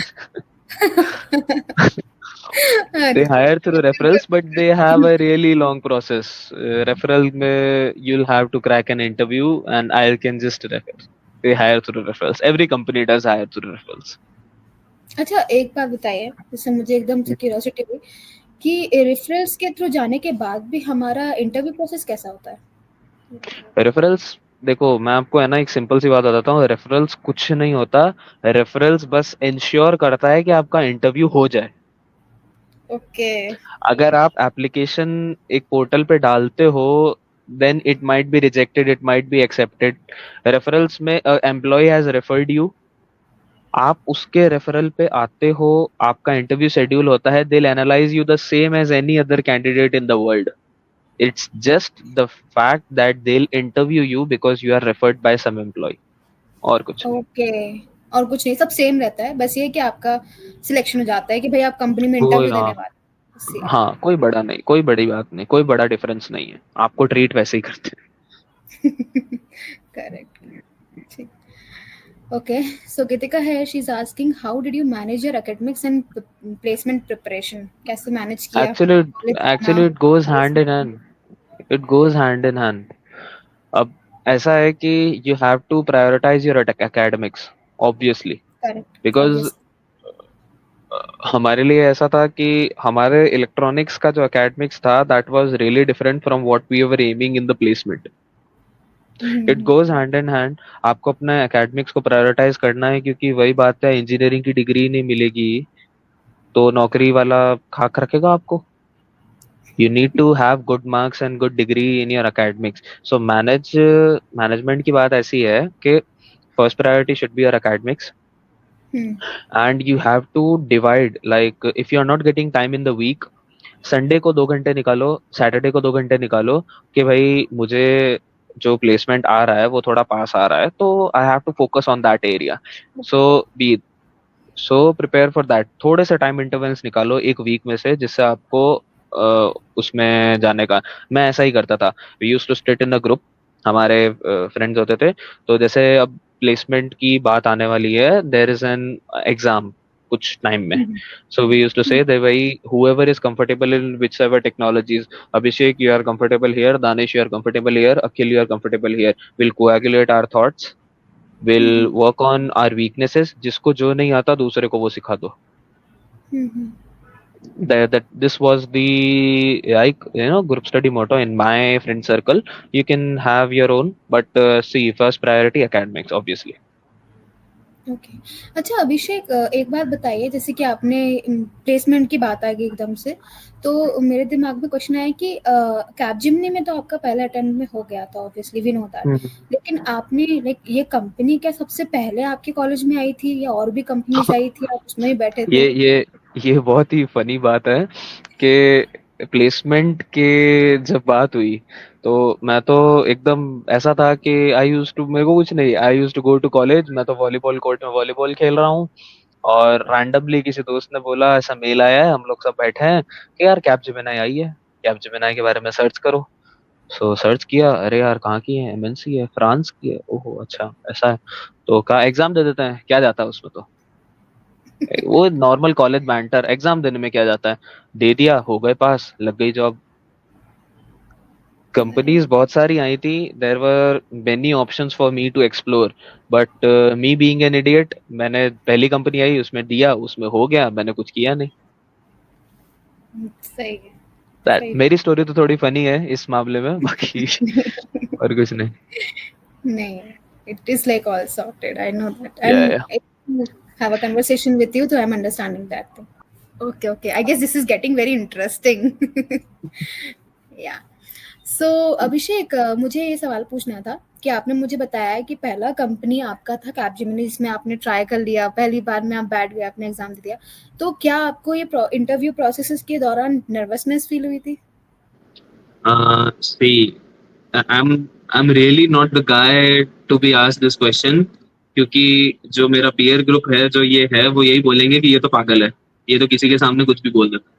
They hire through referrals, but they have a really long process. Referral में you'll have to crack an interview, and I can just refer. They hire through referrals. Every company does hire through referrals. अच्छा, एक बात बताइए, जिससे मुझे एकदम से क्यूरियोसिटी हुई कि रेफरल्स के थ्रू जाने के बाद भी हमारा इंटरव्यू प्रोसेस कैसा होता है? रेफरल्स देखो, मैं आपको है ना एक सिंपल सी बात बताता हूँ. रेफरल्स कुछ नहीं होता. रेफरल्स बस इंश्योर करता है कि आपका इंटरव्यू हो जाए. ओके. अगर आप एप्लीकेशन एक पोर्टल पे डालते हो, then it might be rejected, it might be accepted. Referrals में एम्प्लॉय हैज रेफर्ड यू, आप उसके रेफरल पे आते हो, आपका इंटरव्यू शेड्यूल होता है. they'll analyze you the same as any other candidate in the world. It's just the fact that they'll interview you because you are referred by some employee. और कुछ नहीं. ओके, और कुछ नहीं, सब सेम रहता है, बस ये कि आपका सिलेक्शन हो जाता है कि भाई आप कंपनी में कोई इंटरव्यू देने हाँ वाले हो. हाँ, कोई बड़ा नहीं, कोई बड़ी बात नहीं, कोई बड़ा डिफरेंस नहीं है. आपको ट्रीट वैसे ही करते हैं. करेक्ट. ठीक. Okay, so Gitika here, she's asking, how did you manage your academics and placement preparation? कैसे manage किया? Actually it goes hand in hand. It goes hand in hand. अब ऐसा है कि you have to prioritize your academics, obviously. Correct. Because हमारे लिए ऐसा था कि हमारे इलेक्ट्रॉनिक्स का जो academics था, that was really different from what we were aiming in the placement. It goes hand in hand. आपको अपना एकेडमिक्स को प्रायोरिटाइज करना है, क्योंकि वही बात है, इंजीनियरिंग की डिग्री नहीं मिलेगी तो नौकरी वाला खाक रखेगा आपको. You need to have good marks and good degree in your academics. So management की बात ऐसी है कि first priority should be your academics, and you have to divide. Like if you are not getting time in the week, Sunday को 2 घंटे निकालो, सैटरडे को 2 घंटे निकालो कि भाई मुझे जो प्लेसमेंट आ रहा है वो थोड़ा पास आ रहा है, तो I have to focus on that area. So prepare for that. थोड़े से टाइम इंटरवल्स निकालो एक वीक में से, जिससे आपको उसमें जाने का. मैं ऐसा ही करता था. We used to split in a group. हमारे फ्रेंड्स होते थे, तो जैसे अब प्लेसमेंट की बात आने वाली है, देयर इज एन एग्जाम कुछ टाइम में. So we used to say that भाई whoever is comfortable in whichever technologies, Abhishek you are comfortable here, Danish you are comfortable here, Akhil you are comfortable here, we'll coagulate our thoughts, we'll work on our weaknesses. जिसको जो नहीं आता दूसरे को वो सिखा दो. That this was the group study motto in my friend circle. You can have your own, but see, first priority academics obviously. Okay. अच्छा अभिषेक, एक बात बताइए, जैसे कि आपने प्लेसमेंट की बात आ गई एकदम से, तो मेरे दिमाग में क्वेश्चन आया कि कैपजिमनी में तो आपका पहला अटेम्प्ट में हो गया था, ऑब्वियसली वी नो दैट, लेकिन आपने लाइक ये कंपनी क्या सबसे पहले आपके कॉलेज में आई थी या और भी कंपनीज आई थी, आप उसमें ही बैठे थे? ये बहुत ही फनी बात है कि प्लेसमेंट के जब बात हुई तो मैं तो एकदम ऐसा था कि मेरे को कुछ नहीं, I used to go to college. मैं तो वॉलीबॉल कोर्ट में वॉलीबॉल खेल रहा हूँ, और रैंडमली किसी दोस्त ने बोला ऐसा मेल आया है, हम लोग सब बैठे हैं कि यार कैपजेमिनी आई है, कैपजेमिनी के बारे में सर्च करो. सो सर्च किया, अरे यार कहाँ की है, एमएनसी है, फ्रांस की है. ओहो अच्छा ऐसा है, तो कहा एग्जाम दे देते हैं, क्या जाता है उसमें. तो वो नॉर्मल कॉलेज बैंटर, एग्जाम देने में क्या जाता है. दे दिया, हो गए पास, लग गई जॉब. कंपनीज बहुत सारी आई थी, there were many options for me to explore, but me being an idiot, मैंने पहली कंपनी आई उसमें दिया, उसमें हो गया, मैंने कुछ किया नहीं. सही है. मेरी स्टोरी तो थोड़ी फनी है इस मामले में, बाकी और कुछ नहीं. नहीं, it is like all sorted. I know that. I have a conversation with you, so I'm understanding that thing. Okay. I guess this is getting very interesting. Yeah. So अभिषेक, मुझे ये सवाल पूछना था कि आपने मुझे बताया कि पहला कंपनी आपका था कैपजेमिनी, जिसमें आपने ट्राई कर लिया, पहली बार में आप बैठ गए, आपने एग्जाम दे दिया, तो क्या आपको ये इंटरव्यू प्रोसेसेस के दौरान नर्वसनेस फील हुई थी? See, I'm really not the guy to be asked this question, क्योंकि जो मेरा पीयर ग्रुप है जो ये है वो यही बोलेंगे कि ये तो पागल है, ये तो किसी के सामने कुछ भी बोल देता है.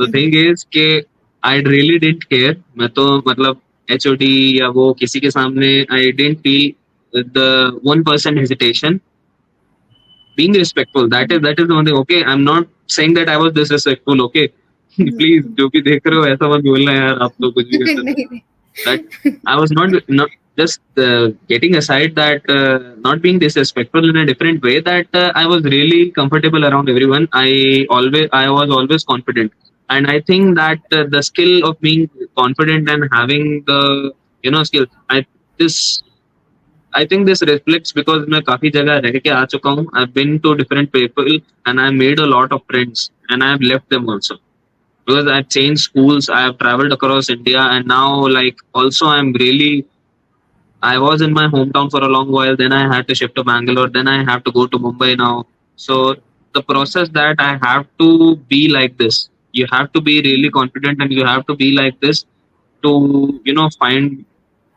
The thing is कि I really didn't care. मैं तो मतलब HOD या वो किसी के सामने I didn't feel the 1% hesitation. being respectful. That is the one thing. Okay, I'm not saying that I was disrespectful. Okay, please, जो भी देख रहे हो ऐसा मत बोलना यार, आप तो कुछ भी कर सकते नहीं हो. नहीं. That I was not just getting aside that not being disrespectful in a different way. That I was really comfortable around everyone. I was always confident, and I think that the skill of being confident and having the skill. This I think this reflects because मैं काफी जगह रह के आ चुका हूँ. I've been to different people and I made a lot of friends and I've left them also because I've changed schools. I have traveled across India and now like also I was in my hometown for a long while. Then I had to shift to Bangalore. Then I have to go to Mumbai now. So the process that I have to be like this. You have to be really confident and you have to be like this to find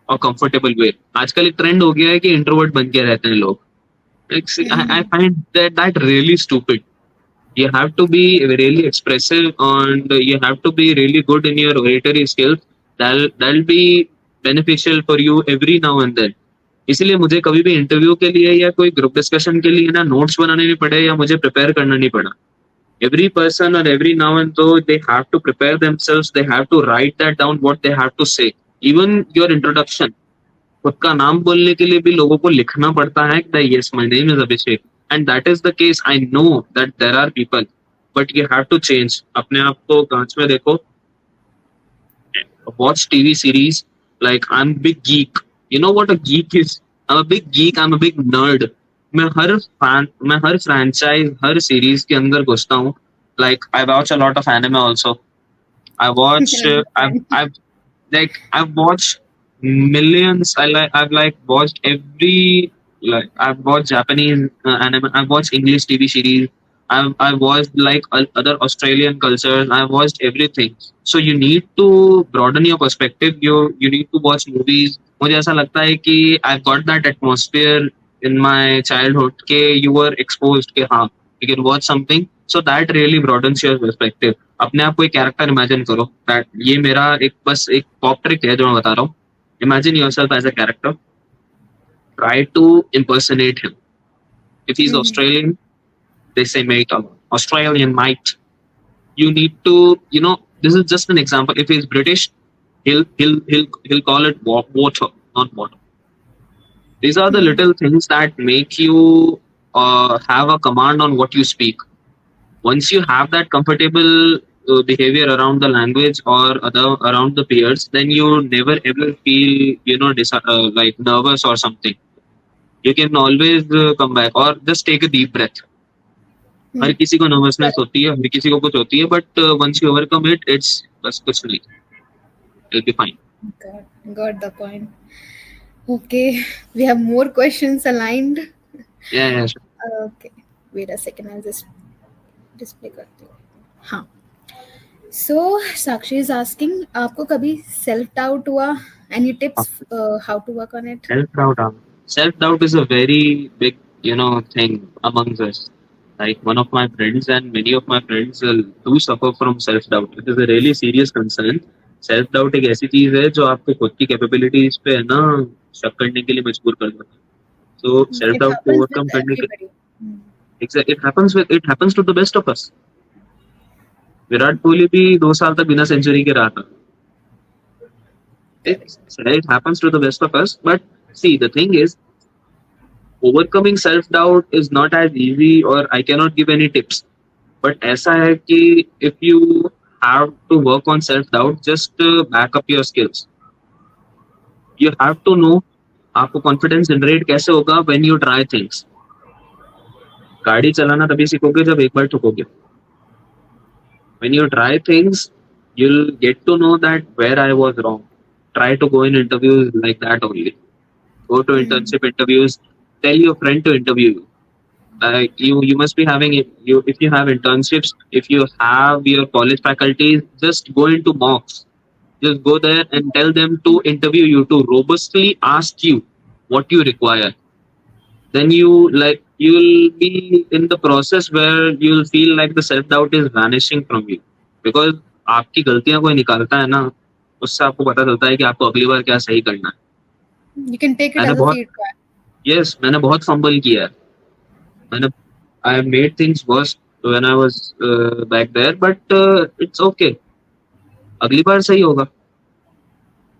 a comfortable way. आजकल एक ट्रेंड हो गया है कि इंट्रोवर्ट बन के रहते हैं लोग. Like, see, I find that really stupid. You have to be really expressive and you have to be really good in your oratory skills. That'll be beneficial for you every now and then. इसलिए मुझे कभी भी इंटरव्यू के लिए या कोई ग्रुप डिस्कशन के लिए ना नोट्स बनाने नहीं पड़े या मुझे प्रिपेयर करना नहीं पड़ा. Every person or every now and though they have to prepare themselves. They have to write that down what they have to say. Even your introduction. खुद का नाम बोलने के लिए भी लोगों को लिखना पड़ता है कि yes, my name is Abhishek. And that is the case. I know that there are people, but you have to change. अपने आप को कांच में देखो. Watch TV series. Like I'm a big geek. You know what a geek is? I'm a big geek. I'm a big nerd. मैं हर franchise, हर series के अंदर घुसता हूँ. Like I watch a lot of anime also. I watch. I've watched millions. I've watched every I've watched Japanese anime. I've watched English TV series. I've watched other Australian cultures. I've watched everything. So you need to broaden your perspective. You need to watch movies. मुझे ऐसा लगता है कि I've got that atmosphere in my childhood कि you were exposed कि हाँ you can watch something. So that really broadens your perspective. अपने आप को एक कैरेक्टर इमेजिन करो. That ये मेरा बस एक पॉप ट्रिक है जो मैं बता रहा हूँ. Imagine yourself as a character. Try to impersonate him. If he's Australian, they say mate, Australian mate. You need to, this is just an example. If he's British, he'll call it water, not water. These are the little things that make you have a command on what you speak. Once you have that comfortable behavior around the language or around the peers, then you never ever feel like nervous or something. You can always come back or just take a deep breath. हर किसी को नर्वसनेस होती है, हर किसी को कुछ होती है, but once you overcome it, it's बस कुछ नहीं. It'll be fine. Got the point. Okay, we have more questions aligned. Yeah, sure. Okay, wait a second. I'll just display करती हूँ. हाँ. So Sakshi is asking, आपको कभी self doubt हुआ? Any tips how to work on it? Self doubt is a very big thing amongst us. Like one of my friends and many of my friends do suffer from self doubt. It is a really serious concern. Self doubt एक ऐसी चीज है जो आपको खुद की कैपेबिलिटीज पे है ना शक करने के लिए मजबूर कर देता है. So self doubt को overcome करने के it happens to the best of us. Virat Kohli भी 2 साल तक बिना सेंचुरी के रहा था. It happens to the best of us. But see, the thing is, overcoming self-doubt is not as easy, or I cannot give any tips. But ऐसा है कि if you have to work on self-doubt, just back up your skills. You have to know आपको confidence generate कैसे होगा when you try things. गाड़ी चलाना तभी सीखोगे जब एक बार ठुकोगे. When you try things, you'll get to know that where I was wrong. Try to go in interviews like that only. Go to internship interviews. Tell your friend to interview you. You must be having it. If you have internships, if you have your college faculties, just go into mocks. Just go there and tell them to interview you, to robustly ask you what you require. Then you'll be in the process where you'll feel like the self-doubt is vanishing from you. Because आपकी गलतियां कोई निकालता है ना, उससे आपको पता चलता है कि आपको अगली बार क्या सही करना है. You can take it as a feedback. Yes, मैंने बहुत फंबल किया है. I made things worse when I was back there, but it's okay. अगली बार सही होगा.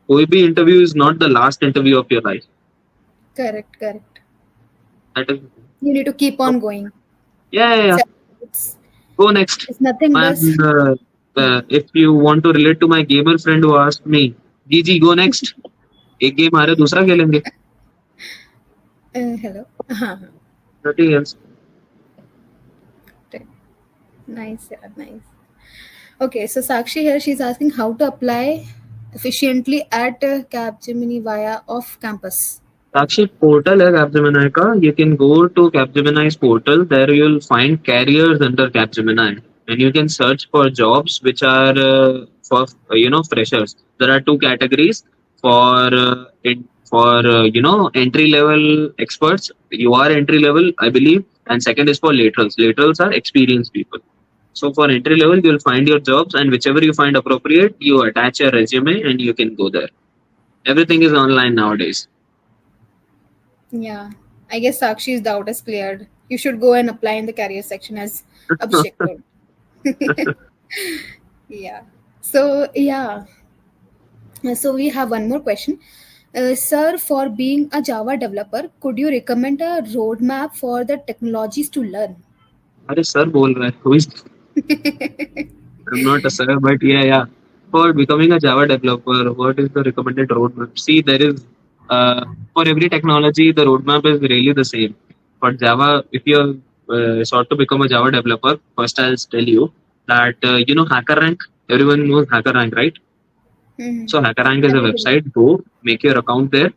कोई भी interview is not the last interview of your life. Correct. That is, You need to keep on going. yeah. So it's Go next. it's nothing but And if you want to relate to my gamer friend who asked me, GG, go next. एक गेम आ रहा है दूसरा खेलेंगे. hello. Nothing else. Nice, yeah, nice. Okay, so Sakshi here, she's asking how to apply efficiently at Capgemini via off campus. Sakshi, portal है Capgemini का. You can go to Capgemini's portal. There you'll find careers under Capgemini, and you can search for jobs which are for freshers. There are two categories for entry level experts. You are entry level, I believe, and second is for laterals. Laterals are experienced people. So for entry level, you'll find your jobs, and whichever you find appropriate, you attach your resume, and you can go there. Everything is online nowadays. Yeah, I guess Sakshi's doubt is cleared. You should go and apply in the career section as Abhishek told. Yeah. So we have one more question. Sir, for being a Java developer, could you recommend a roadmap for the technologies to learn? अरे सर बोल रहा है. Who is? I'm not a sir, but yeah. For becoming a Java developer, what is the recommended roadmap? See, there is for every technology, the roadmap is really the same. For Java, if you sought to become a Java developer, first I'll tell you that HackerRank. Everyone knows HackerRank, right? Mhm. So HackerRank is a website. Go make your account there.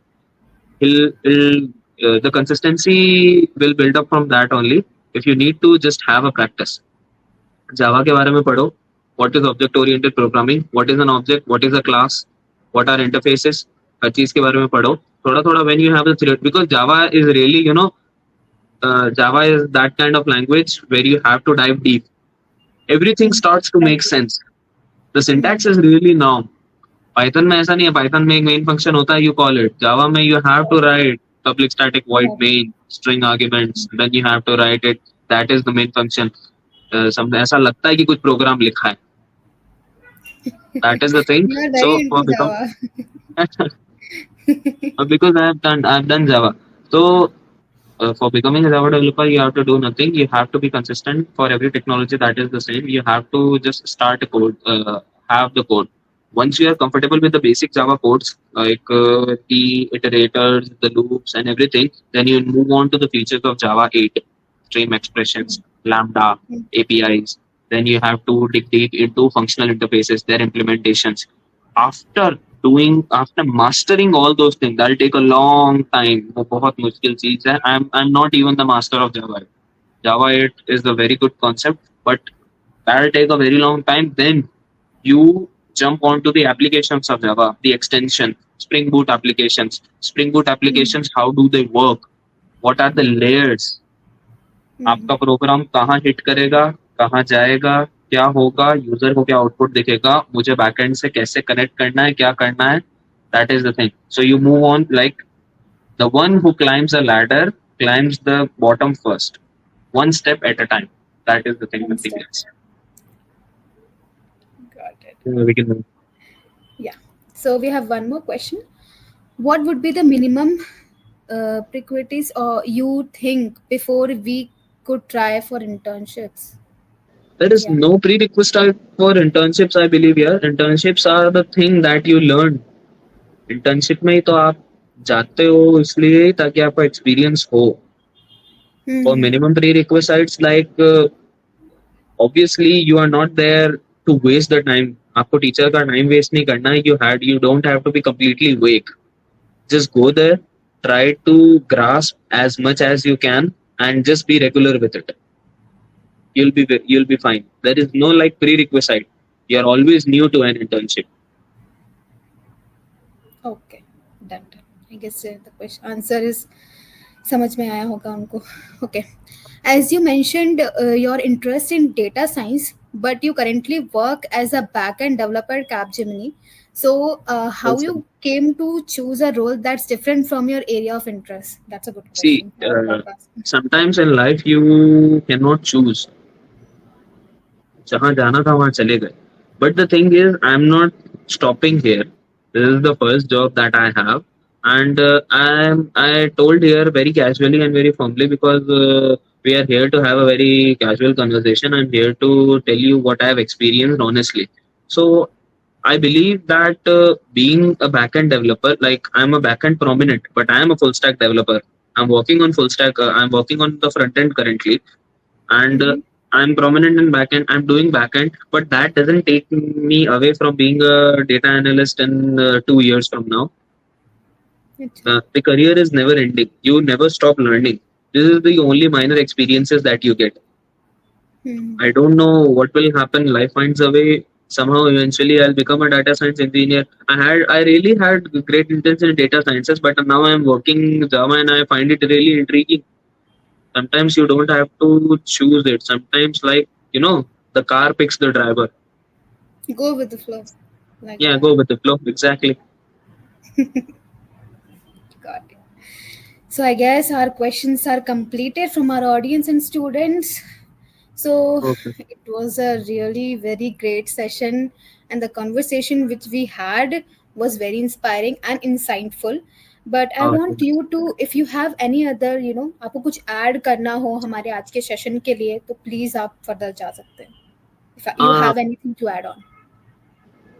The consistency will build up from that only. If you need to just have a practice. Java के बारे में पढ़ो. What is object oriented programming? What is an object? What is a class? What are interfaces? हर चीज के बारे में पढ़ो. थोड़ा when you have the theory, because Java is really Java is that kind of language where you have to dive deep. Everything starts to make sense. The syntax is really now. Python में ऐसा नहीं है. Python में एक main function होता है, you call it. Java में you have to write public static void main string arguments. Then you have to write it. That is the main function. ऐसा लगता है कि कुछ प्रोग्राम लिखा है. That is the thing. You are very So into Java. because I've done Java. So for becoming a Java developer, you have to do nothing. You have to be consistent for every technology. That is the same. You have to just start a code, have the code. Once you are comfortable with the basic Java codes like the iterators, the loops, and everything, then you move on to the features of Java 8, stream expressions, Lambda, APIs. Then you have to dig deep into functional interfaces, their implementations. After mastering all those things, that'll take a long time. वो बहुत मुश्किल चीज है. I'm not even the master of Java. Java 8 is a very good concept, but that'll take a very long time. Then you jump onto the applications of Java, the extension, Spring Boot applications. Spring Boot applications, how do they work? What are the layers? आपका प्रोग्राम कहाँ हिट करेगा, कहाँ जाएगा, क्या होगा, यूजर को क्या आउटपुट दिखेगा, मुझे बैकएंड से कैसे कनेक्ट करना है, क्या करना है. That is the thing. So you move on like the one who climbs a ladder climbs the bottom first, one step at a time. That is the thing. Nothing else. Got it. We can. Yeah. So we have one more question. What would be the minimum prerequisites or you think before we could try for internships? There is no prerequisite for internships, I believe. Yeah, internships are the thing that you learn. Internship में ही तो आप जाते हो इसलिए ताकि आपका experience हो. For minimum prerequisites, like obviously you are not there to waste the time. आपको टीचर का टाइम वेस्ट नहीं करना है. You don't have to be completely awake. Just go there, try to grasp as much as you can, and just be regular with it. You'll be fine. There is no like prerequisite. You're always new to an internship. Okay, done. I guess the question answer is समझ में आया होगा उनको. Okay. As you mentioned your interest in data science, but you currently work as a backend developer at Capgemini. So, how Also, you came to choose a role that's different from your area of interest? That's a good see, question. I would love to ask. sometimes in life you cannot choose. जहाँ जाना था वहाँ चले गए. But the thing is, I'm not stopping here. This is the first job that I have, and I told here very casually and very firmly because we are here to have a very casual conversation. I'm here to tell you what I have experienced honestly. So I believe that being a backend developer, like I'm a backend prominent, but I am a full stack developer. I'm working on full stack. I'm working on the front end currently, and Mm-hmm. I'm prominent in backend. I'm doing backend, but that doesn't take me away from being a data analyst in 2 years from now. The career is never ending. You never stop learning. This is the only minor experiences that you get. Mm-hmm. I don't know what will happen. Life finds a way. Somehow, eventually, I'll become a data science engineer. I really had great interest in data sciences, but now I'm working Java, and I find it really intriguing. Sometimes you don't have to choose it. Sometimes, like the car picks the driver. Go with the flow, like Yeah, that. go with the flow. Exactly. Got it. So I guess our questions are completed from our audience and students. So Okay. it was a really very great session, and the conversation which we had was very inspiring and insightful. But I Okay. want you to, if you have any other, आपको कुछ add करना हो हमारे आज के session के लिए, तो please आप further जा सकते हैं. If you Uh, have anything to add on.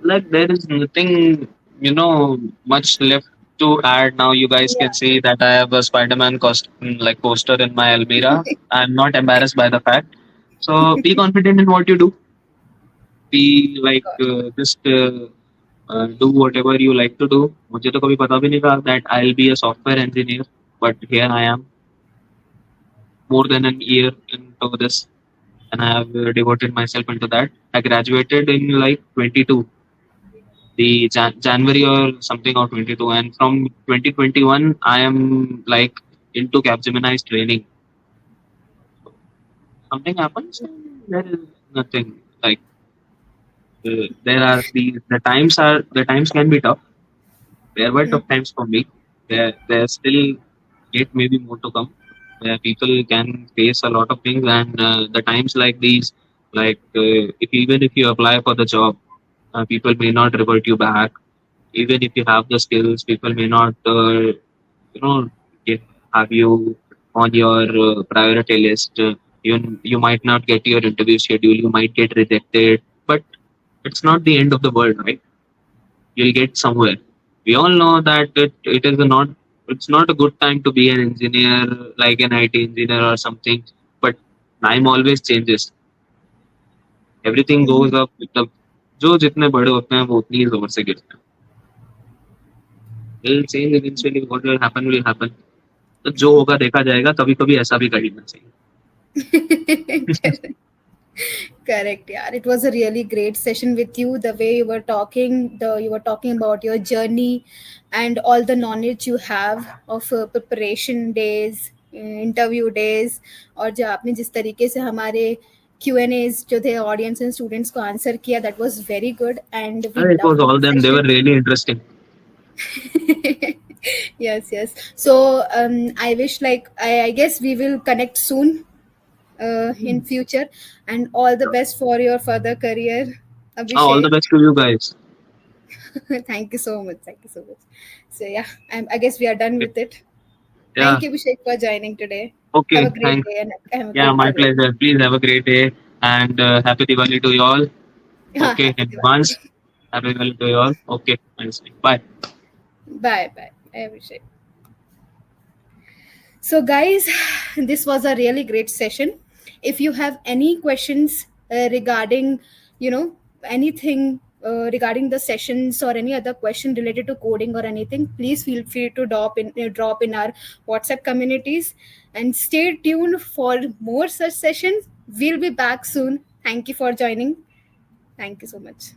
like there is nothing, much left to add now. You guys can Yeah. see that I have a Spider-Man costume, like poster in my Almira. I'm not embarrassed by the fact. So be confident in what you do. Be like Got it. just do whatever you like to do. मुझे तो कभी पता भी नहीं था that I'll be a software engineer, but here I am, more than an year into this, and I have devoted myself into that. I graduated in like 22, the January or something or 22, and from 2021 I am like into Capgemini's training. Something happens, and there is nothing like there are the times can be tough. There were Mm. tough times for me. There still yet maybe more to come, where people can face a lot of things, and the times like these, like if even if you apply for the job, people may not revert you back. Even if you have the skills, people may not you know get, have you on your priority list. You might not get your interview schedule. You might get rejected, but it's not the end of the world, right? You'll get somewhere. We all know that it is not it's not a good time to be an engineer, like an IT engineer or something. But time always changes. Everything goes Mhm. up. जो जितने बड़े होते हैं वो उतनी ही जोर से गिरते हैं. It'll change eventually. What will happen will happen. तो जो होगा देखा जाएगा. कभी कभी ऐसा भी कर लेना चाहिए. Correct. Correct. Yeah, it was a really great session with you. The way you were talking about your journey and all the knowledge you have of preparation days, interview days, और जो आपने जिस तरीके से हमारे Q&As जो थे audience and students को answer किया, that was very good, and we It was loved all the them. They were session. really interesting. Yes. So I wish, like, I guess we will connect soon in future, and all the best for your further career, All the Abhishek. best to you guys. Thank you so much. Thank you so much. So yeah, I guess we are done Okay. with it. Yeah. Thank you, Abhishek, for joining today. Have a Okay. great Thanks. day and have a Yeah, good my career. pleasure. Please have a great day and happy Diwali to you all. Okay, Happy in Diwali. advance. Happy Diwali to you all. Okay, thanks. Bye. Bye bye. Bye, Abhishek. So, guys, this was a really great session. If you have any questions regarding, anything regarding the sessions or any other question related to coding or anything, please feel free to drop in our WhatsApp communities, and stay tuned for more such sessions. We'll be back soon. Thank you for joining. Thank you so much.